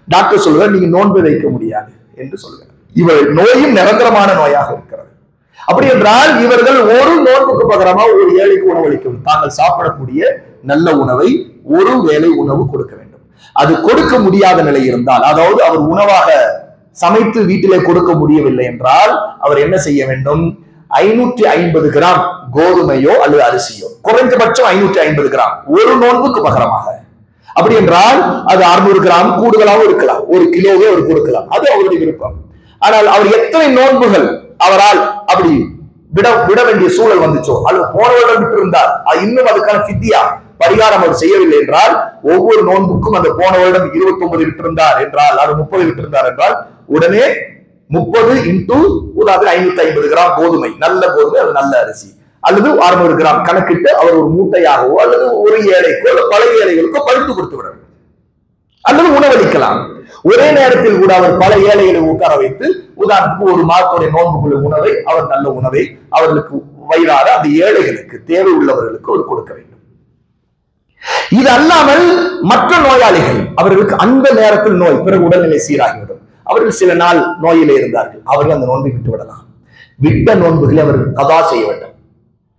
டாக்டர் சொல்லுவார் நீங்க நோன்பு வைக்க முடியாது என்று சொல்லுவார். இவர் நோயும் நிரந்தரமான நோயாக இருக்கிறது. அப்படி என்றால் இவர்கள் ஒரு நோன்புக்கு பகரமா ஒரு ஏழைக்கு உணவளிக்க, தாங்கள் சாப்பிடக்கூடிய நல்ல உணவை ஒரு வேளை உணவு கொடுக்க வேண்டும். அது கொடுக்க முடியாத நிலை இருந்தால், அதாவது அவர் உணவாக சமைத்து வீட்டிலே கொடுக்க முடியவில்லை என்றால் அவர் என்ன செய்ய வேண்டும்? 550 கிராம் கோதுமையோ அல்லது அரிசியோ, குறைந்தபட்சம் 550 கிராம் ஒரு நோன்புக்கு பகரமாக. அப்படி என்றால் அது 600 கிராம் கூடுதலாகவும் இருக்கலாம், ஒரு கிலோவே அவர் கொடுக்கலாம், அது அவருடைய விருப்பம். ஆனால் அவர் எத்தனை நோன்புகள் அவரால் அப்படி விட வேண்டிய சூழல் வந்துச்சோ, அல்லது போன வருடம் விட்டு இருந்தார், இன்னும் அதுக்கான ஃபித்யா பரிகாரம் அவர் செய்யவில்லை என்றால், ஒவ்வொரு நோன்புக்கும் அந்த போன வருடம் 29 விட்டு இருந்தார் என்றால், அது 30 விட்டு இருந்தார் என்றால், உடனே 30 இன்டூ உதாரணம் 550 கிராம் கோதுமை, நல்ல கோதுமை, அது நல்ல அரிசி, அல்லது 600 கிராம் கணக்கிட்டு அவர் ஒரு மூட்டையாகவோ அல்லது ஒரு ஏழைக்கோ பல ஏழைகளுக்கோ பழுத்து கொடுத்து விட வேண்டும். அல்லது உணவளிக்கலாம். ஒரே நேரத்தில் கூட அவர் பல ஏழைகளை உட்கார வைத்து, உதாரணத்துக்கு ஒரு மாதத்துடைய நோன்புக்குள்ள உணவை, அவர் நல்ல உணவை அவர்களுக்கு வயிறார அந்த ஏழைகளுக்கு தேவை உள்ளவர்களுக்கு அவர் கொடுக்க வேண்டும். இது அல்லாமல் மற்ற நோயாளிகள், அவர்களுக்கு அந்த நேரத்தில் நோய், பிறகு உடல்நிலை சீராகிவிடும், அவர்கள் சில நாள் நோயிலே இருந்தார்கள், அவர்கள் அந்த நோன்பை விட்டு விடலாம். விட்ட நோன்புகளை அவர்கள் கதா செய்ய வேண்டும்.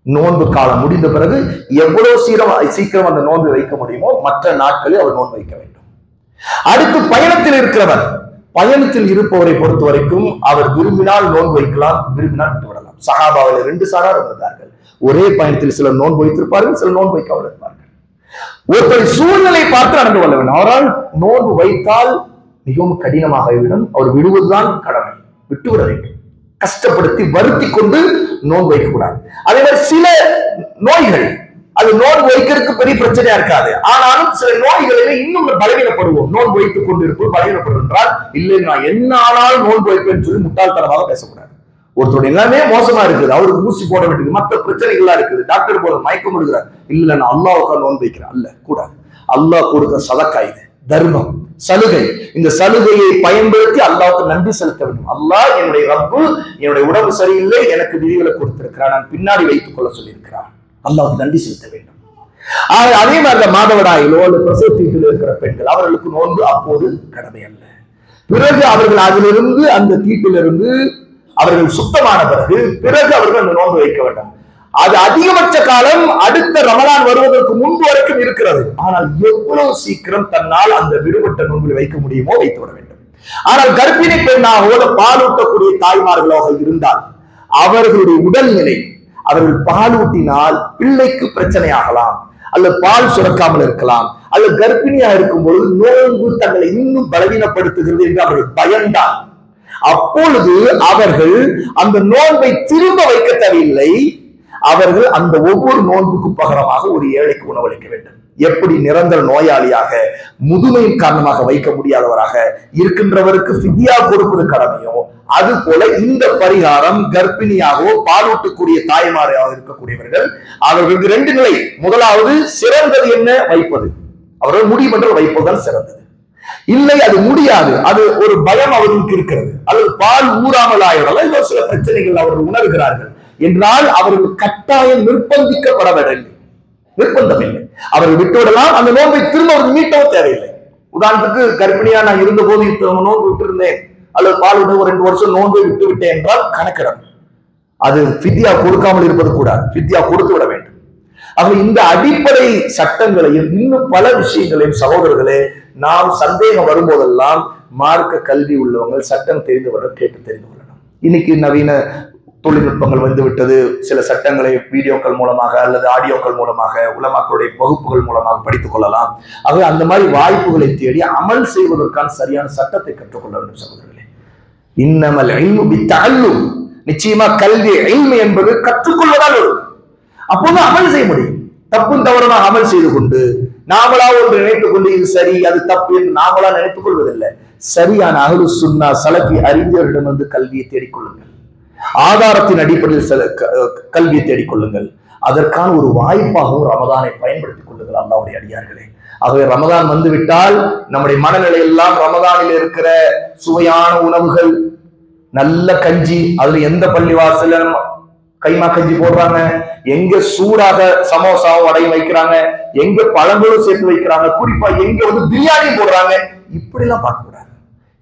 நோன்பு காலம் முடிந்த பிறகு எவ்வளவு சீக்கிரம் அந்த நோன்பை வைக்க முடியுமோ மற்ற நாட்களில் அவர் நோன்பு வைக்க வேண்டும். அடுத்து பயணத்தில் இருக்கிறவர், பயணத்தில் இருப்பவரை பொறுத்த வரைக்கும் அவர் விரும்பினால் நோன்பு வைக்கலாம், விரும்பினால் விட்டு விடலாம். சஹாபாவில் 2 சாரார் இருந்தார்கள். ஒரே பயணத்தில் சிலர் நோன்பு வைத்திருப்பார்கள், சிலர் நோன்பு வைக்காமல் இருப்பார்கள். ஒருத்தர் சூழ்நிலை பார்த்து நடந்து கொள்ள வேண்டும். அவரால் நோன்பு வைத்தால் மிகவும் கடினமாகிவிடும், அவர் விடுவதுதான் கடமை, விட்டுவிட வேண்டும். கஷ்டப்படுத்தி வருத்தி கொண்டு நோன்பு வைக்கக்கூடாது. அதே மாதிரி சில நோய்கள், அது நோன்பு வைக்கிறதுக்கு பெரிய பிரச்சனையா இருக்காது, ஆனாலும் சில நோய்களில் இன்னும் பலவீனப்படுவோம். நோன்பு வைத்துக் கொண்டு இருப்போம், பலவீனப்படும் என்றால், இல்லை நான் என்ன ஆனாலும் நோன்பு வைப்பேன்னு சொல்லி முட்டாள்தனமாக பேசக்கூடாது. ஒருத்தருடைய எல்லாமே மோசமா இருக்குது, அவருக்கு ஊசி போட வேண்டியது, மற்ற பிரச்சனைகள்லாம் இருக்குது, டாக்டர் போல மயக்கம் விடுகிறார், இல்ல நான் அல்லாஹ்வுக்காக நோன்பு வைக்கிறேன், அல்ல கூடாது. அல்லாஹ் கொடுக்கிற சதக்கா இது, தர்மம், சலுகை. இந்த சலுகையை பயன்படுத்தி அல்லாஹ்வுக்கு நன்றி செலுத்த வேண்டும். அல்லாஹ் என்னுடைய ரப்பு, என்னுடைய உடம்பு சரியில்லை, எனக்கு விதிவிலக்கு கொடுத்திருக்கிறார், நான் பின்னாடி வைத்துக் கொள்ள சொல்லியிருக்கிறார், அல்லாஹ்வுக்கு நன்றி செலுத்த வேண்டும். அதே மாதிரி மாதவிடாயிலோ அல்லது பிரசவத்தீட்டிலோ இருக்கிற பெண்கள், அவர்களுக்கு நோன்பு அப்போது கடமை அல்ல. பிறகு அவர்கள் அதிலிருந்து, அந்த தீட்டிலிருந்து அவர்கள் சுத்தமான பிறகு அவர்கள் அந்த நோன்பு வைக்க வேண்டும். அது அதிகபட்ச காலம் அடுத்த ரமலான் வருவதற்கு முன்பு வரைக்கும் இருக்கிறது. ஆனால் எவ்வளவு சீக்கிரம் தன்னால் அந்த விடுபட்ட நோன்பை வைக்க முடியுமோ வைத்து விட வேண்டும். ஆனால் கர்ப்பிணி பெண்ணாக பாலூட்டக்கூடிய தாய்மார்களாக இருந்தால் அவர்களுடைய உடல்நிலை, அவர்கள் பாலூட்டினால் பிள்ளைக்கு பிரச்சனை ஆகலாம், அல்லது பால் சுரக்காமல் இருக்கலாம், அல்லது கர்ப்பிணியா இருக்கும் பொழுது நோன்பு தங்களை இன்னும் பலவீனப்படுத்துகிறது என்று அவர்கள் பயந்தால், அப்பொழுது அவர்கள் அந்த நோன்பை திரும்ப வைக்க தேவையில்லை. அவர்கள் அந்த ஒவ்வொரு நோன்புக்கும் பகரமாக ஒரு ஏழைக்கு உணவளிக்க வேண்டும். எப்படி நிரந்தர நோயாளியாக முதுமையின் காரணமாக வைக்க முடியாதவராக இருக்கின்றவருக்கு ஃபித்யா கொடுப்பது கடமையோ, அது போல இந்த பரிகாரம் கர்ப்பிணியாகவோ பாலூட்டக்கூடிய தாய்மாராக இருக்கக்கூடியவர்கள், அவர்களுக்கு 2 நிலை. முதலாவது சிறந்தது என்ன? வைப்பது. அவர்கள் முடிவென்றால் வைப்பதுதான் சிறந்தது. இல்லை அது முடியாது, அது ஒரு பயம் அவர்களுக்கு இருக்கிறது, அல்லது பால் ஊறாமல் ஆயிடலாம், இன்னும் சில பிரச்சனைகள் அவர்கள் உணர்கிறார்கள் என்றால் அவர்கள் கட்டாயம் நிர்பந்திக்கப்படவில்லை, நிர்பந்தம் இல்லை, அவர்கள் விட்டுவிடலாம். அந்த நோன்பை திரும்ப ஒரு மீட்டவும் தேவையில்லை. உதாரணத்துக்கு கர்ப்பிணியா நான் இருந்த போது நோன்பு விட்டு இருந்தேன், அல்லது பால் விட்டு 2 வருஷம் நோன்பை விட்டு விட்டேன் என்றால் கணக்கிடம், அது ஃபித்யா கொடுக்காமல் இருப்பது கூடாது, ஃபித்யா கொடுத்து விட வேண்டும். ஆக இந்த அடிப்படை சட்டங்களையும் இன்னும் பல விஷயங்களையும் சகோதரர்களே, நாம் சந்தேகம் வரும்போதெல்லாம் மார்க்க கல்வி உள்ளவங்க, சட்டம் தெரிந்தவர்கள் கேட்டு தெரிந்து கொள்ளணும். இன்னைக்கு நவீன தொழில்நுட்பங்கள் வந்துவிட்டது. சில சட்டங்களை வீடியோக்கள் மூலமாக அல்லது ஆடியோக்கள் மூலமாக உலமாக்களுடைய வகுப்புகள் மூலமாக படித்துக் கொள்ளலாம். ஆகவே அந்த மாதிரி வாய்ப்புகளை தேடி அமல் செய்வதற்கான சரியான சட்டத்தை கற்றுக்கொள்ள வேண்டும் சகோதரர்களே. இன்னமல் இல்மு பித்தஅல்லும், நிச்சயமா கல்வி இல்மு என்பது கற்றுக்கொள்வதால் வரும். அப்போது அமல் செய்ய முடியும். தப்பும் தவறுமாக அமல் செய்து கொண்டு நாமளா ஒன்று நினைத்துக் கொண்டு இது சரி அது தப்பு என்று நாமளா நினைத்துக் கொள்வதில்லை. சரியான அஹ்லு சுன்னா சலஃபி அறிஞர்களிடம் வந்து கல்வியை தேடிக்கொள்ளுங்கள், ஆதாரத்தின் அடிப்படையில் கல்வியை தேடிக்கொள்ளுங்கள். அதற்கான ஒரு வாய்ப்பாகவும் ரமதானை பயன்படுத்திக் கொள்ளுங்கள். அல்லாஹ்வுடைய அடியார்களே, ஆகவே ரமதான் வந்து விட்டால் நம்முடைய மனநிலை எல்லாம் ரமதானில் இருக்கிற சுவையான உணவுகள், நல்ல கஞ்சி, அதுல எந்த பள்ளிவாசல கைமா கஞ்சி போடுறாங்க, எங்க சூடாக சமோசாவும் வடையும் வைக்கிறாங்க, எங்க பழங்களும் சேர்த்து வைக்கிறாங்க, குறிப்பா எங்க வந்து பிரியாணி போடுறாங்க, இப்படி எல்லாம் பார்க்க கூடாது.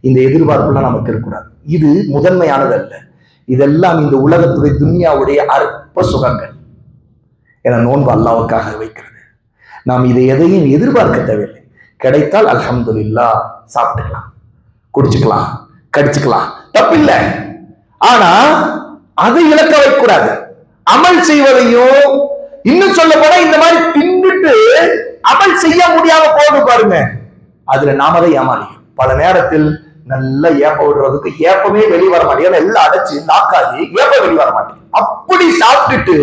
இந்த எதிர்பார்ப்புலாம் நமக்கு இருக்கக்கூடாது. இது முதன்மையானது அல்ல. இதெல்லாம் இந்த உலகத்துடைய துன்யாவுடைய அற்ப சுகங்கள். என நோன்பு அல்லாஹ்வுக்காக வைக்கிறது. நாம் இதை எதையும் எதிர்பார்க்க தேவையில்லை. கிடைத்தால் அல்ஹம்துலில்லாஹ் சாப்பிட்டுக்கலாம், குடிச்சுக்கலாம், கடிச்சுக்கலாம், தப்பில்லை. ஆனா அதை இழக்க வைக்கக்கூடாது. அமல் செய்வதையும், இன்னும் சொல்ல போனா இந்த மாதிரி தின்னுட்டு அமல் செய்ய முடியாம போது பாருங்க, அதுல நாம தான் ஏமாளியும். பல நேரத்தில் நல்லா ஏப்ப விடுறதுக்கு ஏப்பமே வெளியே வர மாட்டேன், எல்லாம் அடைச்சு நாக்காது, ஏப்ப வெளியே வர மாட்டேன். அப்படி சாப்பிட்டுட்டு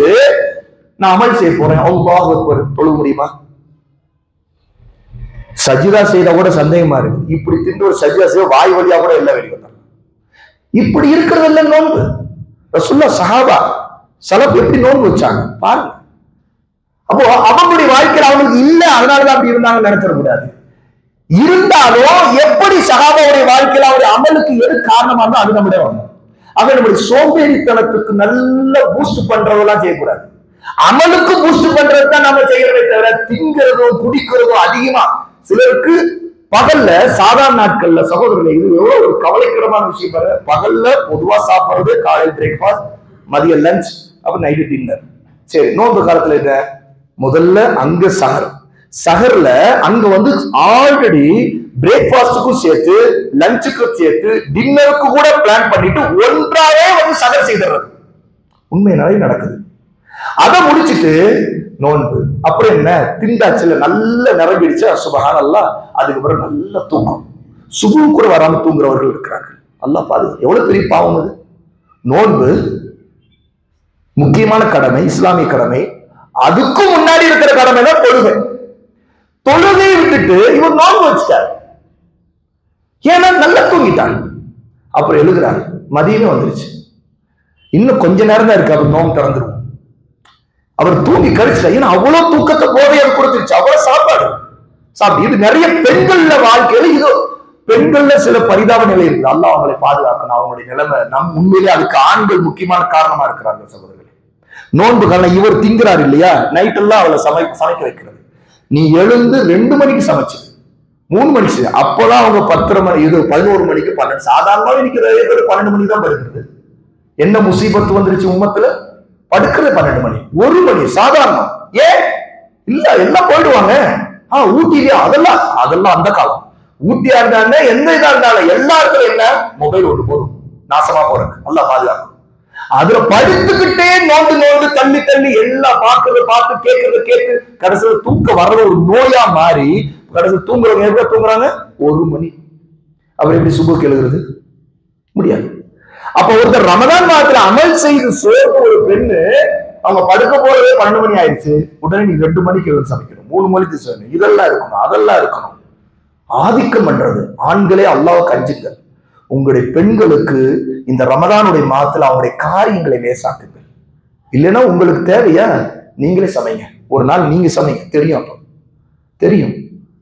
நான் அமல் செய்ய போறேன், அல்லாஹ் அக்பர், தொழுக முடியுமா? சஜிதா செய்த கூட சந்தேகமா இருக்கு. இப்படி தின்று ஒரு சஜிதா செய்ய வாய் வழியா கூட எல்லாம் வெளியே வந்தாங்க. இப்படி இருக்கிறது இல்லை நோன்பு. ரசூலுல்லாஹ் சஹாபா சலஃப் எப்படி நோன்பு வச்சாங்க பாருங்க. அப்போ அவங்களுடைய வாழ்க்கையில் அவங்களுக்கு இல்ல, அதனாலதான் அப்படி இருந்தாங்கன்னு நினைச்சிட கூடாது. இருந்தாலும் எப்படி சஹாபாவுடைய வாழ்க்கையில் அவருடைய அமலுக்கு எது காரணமா இருந்தா அது நம்முடைய வரணும். ஆக நம்முடைய சோம்பேறித்தனத்துக்கு நல்ல பூஸ்ட் பண்றதெல்லாம் செய்யக்கூடாது. அமலுக்கு பூஸ்ட் பண்றது தான் நம்ம செய்யறதை தவிர திங்கிறதும் குடிக்கிறதும் அதிகமா. சிலருக்கு பகல்ல சாதாரண நாட்கள்ல சகோதரர்களே, இது எவ்வளவு ஒரு கவலைக்கிடமான விஷயம் பாரு. பகல்ல பொதுவா சாப்பிடுறது காலையில் பிரேக்ஃபாஸ்ட், மதிய லஞ்ச், அப்புறம் நைட்டு டின்னர். சரி, நோன்பு காலத்துல என்ன? முதல்ல அங்க சஹர்ல அங்க வந்து ஆல்ரெடி பிரேக்ஃபாஸ்டுக்கும் சேர்த்து, லஞ்சுக்கும் சேர்த்து, டின்னருக்கு கூட பிளான் பண்ணிட்டு ஒன்றாவே வந்து சஹர் செய்தறது உண்மையினாலே நடக்குது. அதை முடிச்சுட்டு நோன்பு, அப்புறம் என்ன திண்டாச்சுல நல்ல நிரம்பிடுச்சு, சுப்ஹானல்லாஹ். அதுக்கப்புறம் நல்ல தூக்கம், சுபு கூட வராம தூங்குறவர்கள் இருக்கிறார்கள். அல்லாஹ் பாதுகாப்பு. எவ்வளவு பெரிய பாவம் அது. நோன்பு முக்கியமான கடமை, இஸ்லாமிய கடமை. அதுக்கும் முன்னாடி இருக்கிற கடமை தான் தொழுகை. தொழுகையை விட்டுட்டு இவர் நோன்பு வச்சுட்டார். ஏன்னா நல்லா தூங்கிட்டாங்க. அப்புறம் எழுதுறாரு, மதியமே வந்துருச்சு, இன்னும் கொஞ்ச நேரம் தான் இருக்கு, அவர் நோன்பு திறந்துருவோம். அவர் தூங்கி கழிச்சுட்டார். ஏன்னா அவ்வளவு தூக்கத்தை போதையை கொடுத்துருச்சு, அவ்வளவு சாப்பாடு சாப்பிட்டு. இது நிறைய பெண்கள்ல வாழ்க்கையில, இது பெண்கள்ல சில பரிதாப நிலை இருக்குது. அல்லாஹ் அவங்களை பாதுகாக்கணும். அவங்களுடைய நிலைமை நம் உண்மையிலே அதுக்கு ஆண்கள் முக்கியமான காரணமா இருக்கிறார்கள் சகோதரர்களே. நோன்பு காலம் இவர் திங்கிறார் இல்லையா, நைட் எல்லாம் அவளை சமைக்க வைக்கிறது. நீ எழுந்து 2 மணிக்கு சமைச்சு 3 மணிக்கு, அப்பதான் அவங்க 10:30 மணி, இது 11 மணிக்கு 12. சாதாரணமாக இன்னைக்கு 12 மணி தான் படுக்கிறது. என்ன முசீபத்து வந்துருச்சு உம்மத்துல, படுக்கிறது 12 மணி 1 மணி சாதாரணம். ஏன் இல்ல, எல்லாம் போயிடுவாங்க. ஊட்டியா, அதெல்லாம் அந்த காலம். ஊட்டியா இருந்தாங்க, எந்த இதா இருந்தாலும் எல்லாருக்கும் என்ன மொபைல் ஒன்று போதும், நாசமா போறது. நல்லா பாதுகாக்கும். அதுல படுத்துக்கிட்டே நோண்டு தள்ளி எல்லாம் பார்த்து கேட்கறது கடைசியில தூக்க வர்றது ஒரு நோயா மாறி, கடைசியில் தூங்குறவங்க எப்படி தூங்குறாங்க 1 மணி. அவர் எப்படி சுபுக்கு எழுதுறது முடியாது. அப்ப ஒருத்தர் ரமதான் மாதத்துல அமல் செய்து சோர்ந்த ஒரு பெண்ணு, அவங்க படுக்க போறதே 12 மணி ஆயிடுச்சு, உடனே நீ 2 மணிக்கு சமைக்கணும், 3 மணிக்கு சொல்லணும், இதெல்லாம் இருக்கணும், அதெல்லாம் இருக்கணும். ஆதிக்கம் பண்றது. ஆண்களே அல்லாஹ்வுக்கு அஞ்சுங்க. உங்களுடைய பெண்களுக்கு இந்த ரமதானுடைய மாதத்துல அவங்களுடைய காரியங்களை லேசாக்குங்கள். இல்லைன்னா உங்களுக்கு தேவையா, நீங்களே சமைங்க. ஒரு நாள் நீங்க சமைங்க, தெரியும். அப்ப தெரியும்,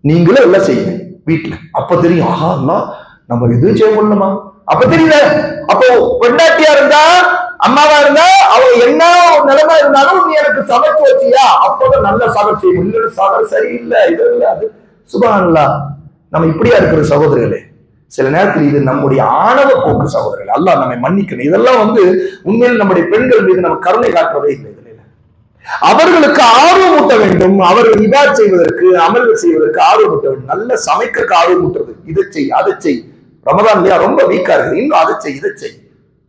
நீங்களே எல்லாம் செய்யுங்க வீட்டுல. அப்ப தெரியும், ஆஹா நம்ம எதுவும் செய்ய முடியலமா, அப்ப தெரியல. அப்போ பெண்டாட்டியா இருந்தா, அம்மாவா இருந்தா, அவங்க என்ன நிலைமை இருந்தாலும் நீ எனக்கு சமைச்சு வச்சியா, அப்பதான் நல்ல சமைச்சு. இல்ல சமையல் சரியில்லை, இது இல்லை, அது சுப்ஹானல்லாஹ். நம்ம இப்படியா இருக்கிற சகோதரர்களே. சில நேரத்தில் இது நம்முடைய ஆணவ போக்கு சகோதரர்கள். அல்லாஹ் நம்மை மன்னிக்கணும். இதெல்லாம் வந்து உண்மையில் நம்முடைய பெண்கள் மீது நம்ம கருணை காட்டுறதே இல்லை. அவர்களுக்கு ஆர்வம் ஊட்ட வேண்டும். அவர்கள் இபாத் செய்வதற்கு, அமல்கள் செய்வதற்கு ஆர்வம் ஊட்ட வேண்டும். நல்ல சமைக்க ஆர்வம் ஊட்டுறது. இதை செய், அதை செய். ரமதான் இல்லையா, ரொம்ப வீக்கா இருக்குது, இன்னும் அதை செய், இதை செய்.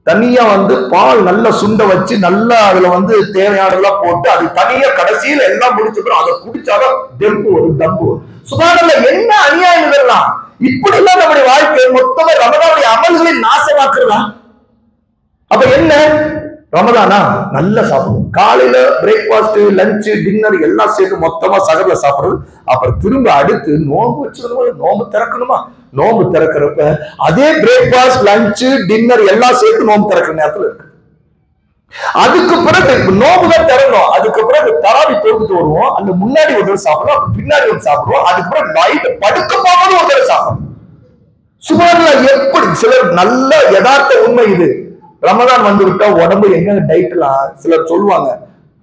தனியா வந்து பால் நல்லா சுண்ட வச்சு நல்லா அதுல வந்து தேவையானதெல்லாம் போட்டு அது தனியா கடைசியில எல்லாம் முடிச்சுக்கிறோம். அதை குடிச்சாதான் டெம்பு வரும், தம்பு வரும். சுபானல்லாஹ், என்ன அநியாயம் இதெல்லாம். இப்படி எல்லாம் நம்முடைய வாழ்க்கை மொத்தமா ரமதானுடைய அமல்களை நாசமாக்குறதா? அப்ப என்ன ரமதானா நல்லா சாப்பிடுவோம். காலையில பிரேக்ஃபாஸ்ட், லஞ்ச், டின்னர் எல்லாம் சேர்த்து மொத்தமா சகர்ல சாப்பிடுறது. அப்புறம் திரும்ப அடுத்து நோம்பு வச்சிருந்தோம், நோம்பு திறக்கணுமா, நோம்பு திறக்கிறப்ப அதே பிரேக்ஃபாஸ்ட், லஞ்ச், டின்னர் எல்லாம் சேர்த்து நோம்பு திறக்கிற நேரத்துல இருக்கு. அதுக்கு பிறகு நோம்புதான் திறந்தோம். அதுக்கு பிறகு தராவி தொழுதுட்டு வருவோம். அந்த முன்னாடி ஒரு தடவை சாப்பிடுவோம், பின்னாடி ஒரு சாப்பிடுவோம். அதுக்கு பிறகு நைட்டு படுக்க போகும்போது ஒரு தடவை சாப்பிடுவோம். சுமார்ல எப்படி சிலர் நல்ல யதார்த்த உண்மை இது. ரமதான் வந்து விட்டா உடம்பு எங்க டைட்லாம் சிலர் சொல்லுவாங்க.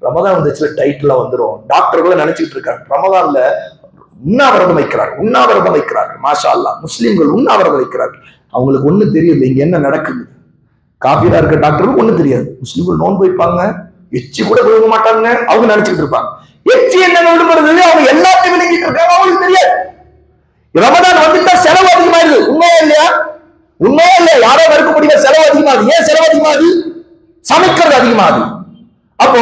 ரமதான் வந்துச்சுல டைட்ல வந்துடும். டாக்டர்கள் நினைச்சிட்டு இருக்காங்க ரமதான்ல உண்ணாவிரதம் வைக்கிறார்கள். மாஷா அல்லாஹ் முஸ்லிம்கள் உண்ணாவிரதம் வைக்கிறார்கள். அவங்களுக்கு ஒண்ணு தெரியல இங்க என்ன நடக்குது. காபீரா இருக்க டாக்டருக்கு ஒண்ணு தெரியாது. முஸ்லிம்கள் நோன்பு வைப்பாங்க, எச்சி கூட விழுங்க மாட்டாங்க. அவங்க நினைச்சிட்டு இருப்பாங்க எச்சி என்ன விழுங்குறது. அவங்க எல்லாத்தையும் விளங்கிட்டு இருக்காங்க, அவங்களுக்கு தெரியாது. ரமதான் வந்துட்டா செலவு அதிகமாயிருது. உண்மையா இல்லையா? யாரோ வறுக்க முடியல, செலவு அதிகமாகுது. ஏன் செலவு அதிகமாகுது? சமைக்கிறது அதிகமாகுது. அப்போ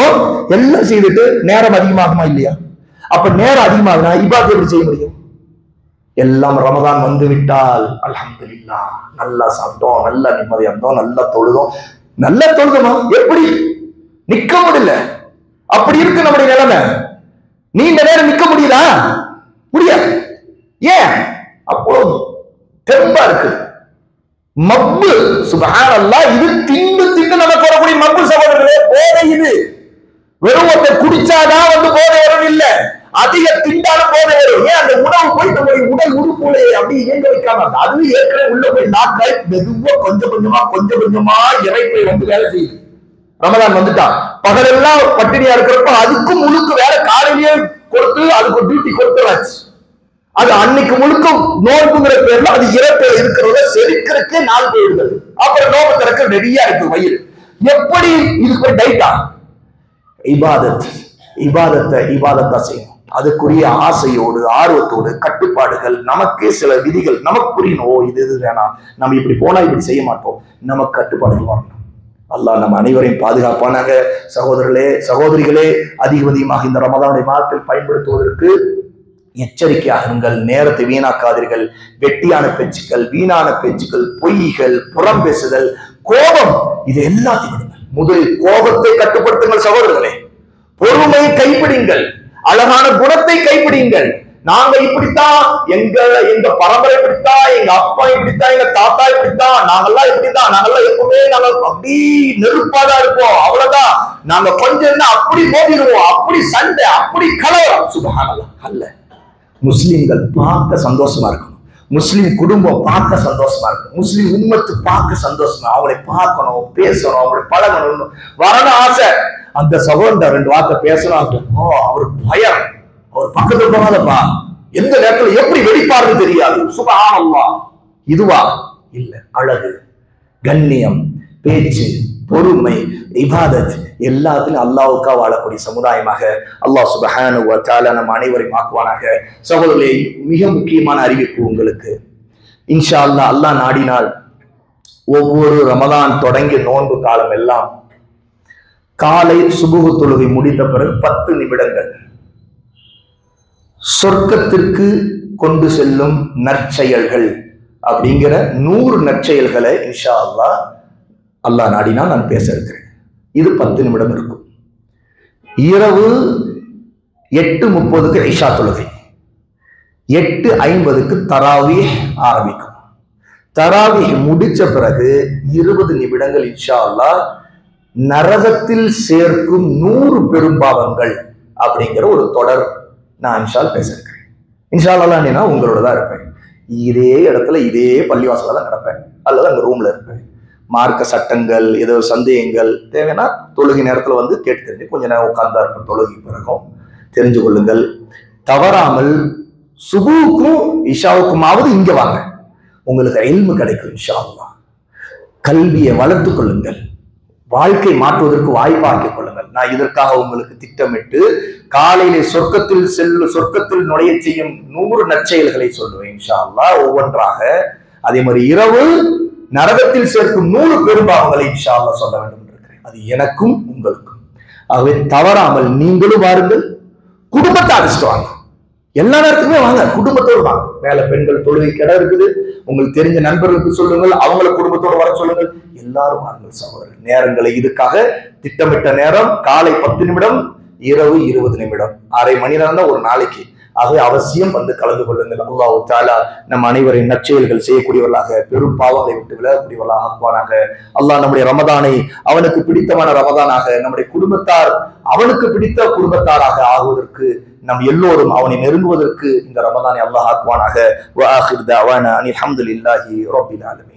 எல்லாம் செய்துட்டு நேரம் அதிகமாகுமா இல்லையா? அப்ப நேரம் அதிகமாகுனா இபாதத் எப்படி செய்ய முடியும்? எல்லாம் ரமதான் வந்து விட்டால் அல்ஹம்துலில்லாஹ் நல்லா சாப்பிட்டோம், நல்லா நிம்மதியா இருந்தோம், நல்லா தொழுதோமா? எப்படி நிக்க முடியல. அப்படி இருக்கு நம்முடைய நிலைமை. நீண்ட நேரம் நிக்க முடியுதா? முடியாது. ஏன்? அப்போ தெம்பா இருக்கு. மப்பு சுப்ஹானல்லாஹ். இது தின்னு நமக்கு வரக்கூடிய மப்பு சகோதரர்களே. போதை இது வெறும் ஒருத்த குடிச்சாதான் வந்து போதை வரும் இல்ல, அதிக திண்டாலும் போதை வரும். ஏன்? அந்த உணவு போய் நம்முடைய உடல் உறுப்புகளை அப்படி இயங்க வைக்காம அதுவும் ஏற்கனவே உள்ள போய் நாட்கள் மெதுவா கொஞ்சம் கொஞ்சமா இறைப்பை வந்து வேலை செய்யுது. ரமதான் வந்துட்டா பகலெல்லாம் பட்டினியா இருக்கிறப்ப அதுக்கும் முழுக்க வேற காலையிலேயே கொடுத்து அதுக்கு டியூட்டி கொடுத்துறாச்சு. அது அன்னைக்கு முழுக்க நோன்புங்கிற பேர்ல அது இறப்பை இருக்கிறத செரிக்கிறதுக்கே நாள் போயிடுது. அப்புறம் நோம்பு திறக்க ரெடியா இருக்கு வயிறு. எப்படி இதுக்கு ஒரு டைட்டா? இபாதத்தா செய்யணும். அதுக்குரிய ஆசையோடு ஆர்வத்தோடு கட்டுப்பாடுகள், நமக்கே சில விதிகள் நமக்கு புரியணும். ஓ இது வேணாம், நம்ம இப்படி போனா இப்படி செய்ய மாட்டோம். நமக்கு கட்டுப்பாடுகள் வரணும். அல்லாஹ் நம்ம அனைவரையும் பாதுகாப்பானாக. சகோதரிகளே, அதிகமாக இந்த ரமதானுடைய மாதத்தில் பயன்படுத்துவதற்கு எச்சரிக்கையாக இருங்கள். நேரத்தை வீணாக்காதீர்கள். வெட்டியான பேச்சுக்கள், வீணான பேச்சுக்கள், பொய்கள், புறம் பேசுதல், கோபம், இது எல்லாத்தையும் விடுங்கள். முதலில் கோபத்தை கட்டுப்படுத்துங்கள் சகோதரர்களே. பொறுமை கைப்பிடிங்கள். அழகான குணத்தை கைப்பிடிங்கள். நாங்க இப்படித்தான், எங்க பரம்பரை இப்படித்தான், எங்க அப்பா இப்படித்தான், எங்க தாத்தா இப்படித்தான், நாங்கெல்லாம் இப்படித்தான், நாங்கெல்லாம் எப்பவுமே நாங்க அப்படி நெருப்பாதான் இருப்போம், அவ்வளவுதான். நாங்க கொஞ்சம் அப்படி மோதிடுவோம், அப்படி சண்டை, அப்படி கலவரம். சுப்ஹானல்லாஹ். அல்ல, முஸ்லிம்கள் பார்க்க சந்தோஷமா இருக்கணும். முஸ்லிம் குடும்பம் பார்க்க சந்தோஷமா இருக்கணும். முஸ்லிம் உம்மத்து பார்க்க சந்தோஷமா, அவங்களை பார்க்கணும், பேசணும், அவங்களை பழகணும், வரணும் ஆசை. அந்த சகோதரன் 2 வார்த்தை பேசலாம். அவருக்கு பயம், அவர் பக்கத்துல போகாதப்பா, எந்த நேரத்துல எப்படி வெடிப்பாருன்னு தெரியாது. சுப்ஹானல்லாஹ். இதுவா இல்ல, அழகு, கண்ணியம், பேச்சு, பொறுமை, இபாதத் எல்லாத்திலும் அல்லாஹ்வுக்கா வாழக்கூடிய சமுதாயமாக அல்லாஹ் சுப்ஹானஹு வ தஆலா நம் அனைவரையும் ஆக்குவானாக. சகோதரர்களே, மிக முக்கியமான அறிவிப்பு உங்களுக்கு. இன்ஷா அல்லாஹ், அல்லாஹ் நாடினால் ஒவ்வொரு ரமதான் தொடங்கிய நோன்பு காலம் எல்லாம் காலை சுபுஹ் தொழுகை முடித்த பிறகு 10 நிமிடங்கள் சொர்க்கத்திற்கு கொண்டு செல்லும் நற்செயல்கள் அப்படிங்கிற 100 நற்செயல்களை இன்ஷா அல்லாஹ் நாடினால் நான் பேச இருக்கிறேன். இது 10 நிமிடம் இருக்கும். இரவு 8:30 இஷா தொழுகை, 8:50 தராவீஹ் ஆரம்பிக்கும். தராவீஹ் முடிச்ச பிறகு 20 நிமிடங்கள் இன்ஷா அல்லாஹ் நரகத்தில் சேர்க்கும் 100 பெரும்பாவங்கள் அப்படிங்கிற ஒரு தொடர் நான் இன்ஷா பேச இருக்கிறேன். இன்ஷா அல்லாஹ் உங்களோட தான் இருப்பேன். இதே இடத்துல இதே பள்ளிவாசல தான் நடப்பேன், அல்லது அங்க ரூம்ல இருப்பேன். மார்க்க சட்டங்கள், ஏதோ சந்தேகங்கள் தேவைன்னா தொழுகை நேரத்துல வந்து கேட்டு தெரிஞ்சு கொஞ்ச நேரம் உட்கார்ந்தா இருக்கும். தொழுகை பிறகும் தெரிஞ்சு கொள்ளுங்கள். தவறாமல் சுபுவுக்கும் இஷாவுக்குமாவது இங்க வாங்க, உங்களுக்கு இல்மு கிடைக்கும் இன்ஷா அல்லாஹ். கல்வியை வளர்த்துக் கொள்ளுங்கள், வாழ்க்கை மாற்றுவதற்கு வாய்ப்பாக்கிக் கொள்ளுங்கள். நான் இதற்காக உங்களுக்கு திட்டமிட்டு காலையிலே சொர்க்கத்தில் நுழைய செய்யும் 100 நற்செயல்களை சொல்லுவேன் இன்ஷா அல்லாஹ் ஒவ்வொன்றாக. அதே மாதிரி இரவு நரகத்தில் சேர்க்கும் 100 பெரும்பாவங்களை இன்ஷா அல்லாஹ் சொல்ல வேண்டும் என்று இருக்கிறேன். அது எனக்கும் உங்களுக்கும். ஆகவே தவறாமல் நீங்களும் வாருங்கள், குடும்பத்தை அழைச்சிட்டு வாங்க. எல்லா நேரத்துக்குமே வாங்க, குடும்பத்தோடு வாங்க. மேல பெண்கள் தொழுகை இடம் இருக்குது, உங்களுக்கு தெரிஞ்ச நண்பர்களுக்கு சொல்லுங்கள், அவங்கள குடும்பத்தோடு வர சொல்லுங்கள். எல்லாரும் வாருங்கள் சகோதரர். நேரங்களை இதுக்காக திட்டமிட்ட நேரம் காலை 10 நிமிடம், இரவு 20 நிமிடம், அரை மணி நேரம் தான் ஒரு நாளைக்கு. ஆகவே அவசியம் வந்து கலந்து கொள்ளுங்கள். அல்லாஹ் தஆலா நம் அனைவரின் நற்செயல்கள் செய்யக்கூடியவர்களாக, பெரும் பாவங்களை விட்டு விலகக்கூடியவர்களாக ஆக்குவானாக. அல்லாஹ் நம்முடைய ரமதானை அவனுக்கு பிடித்தமான ரமதானாக, நம்முடைய குடும்பத்தார் அவனுக்கு பிடித்த குடும்பத்தாராக ஆகுவதற்கு, நம் எல்லோரும் அவனை நெருங்குவதற்கு இந்த ரமதானை அல்லாஹ் ஆக்குவானாக. வ ஆகிர் தஅவானா அனில் ஹம்துலில்லாஹி ரப்பில் ஆலமீன்.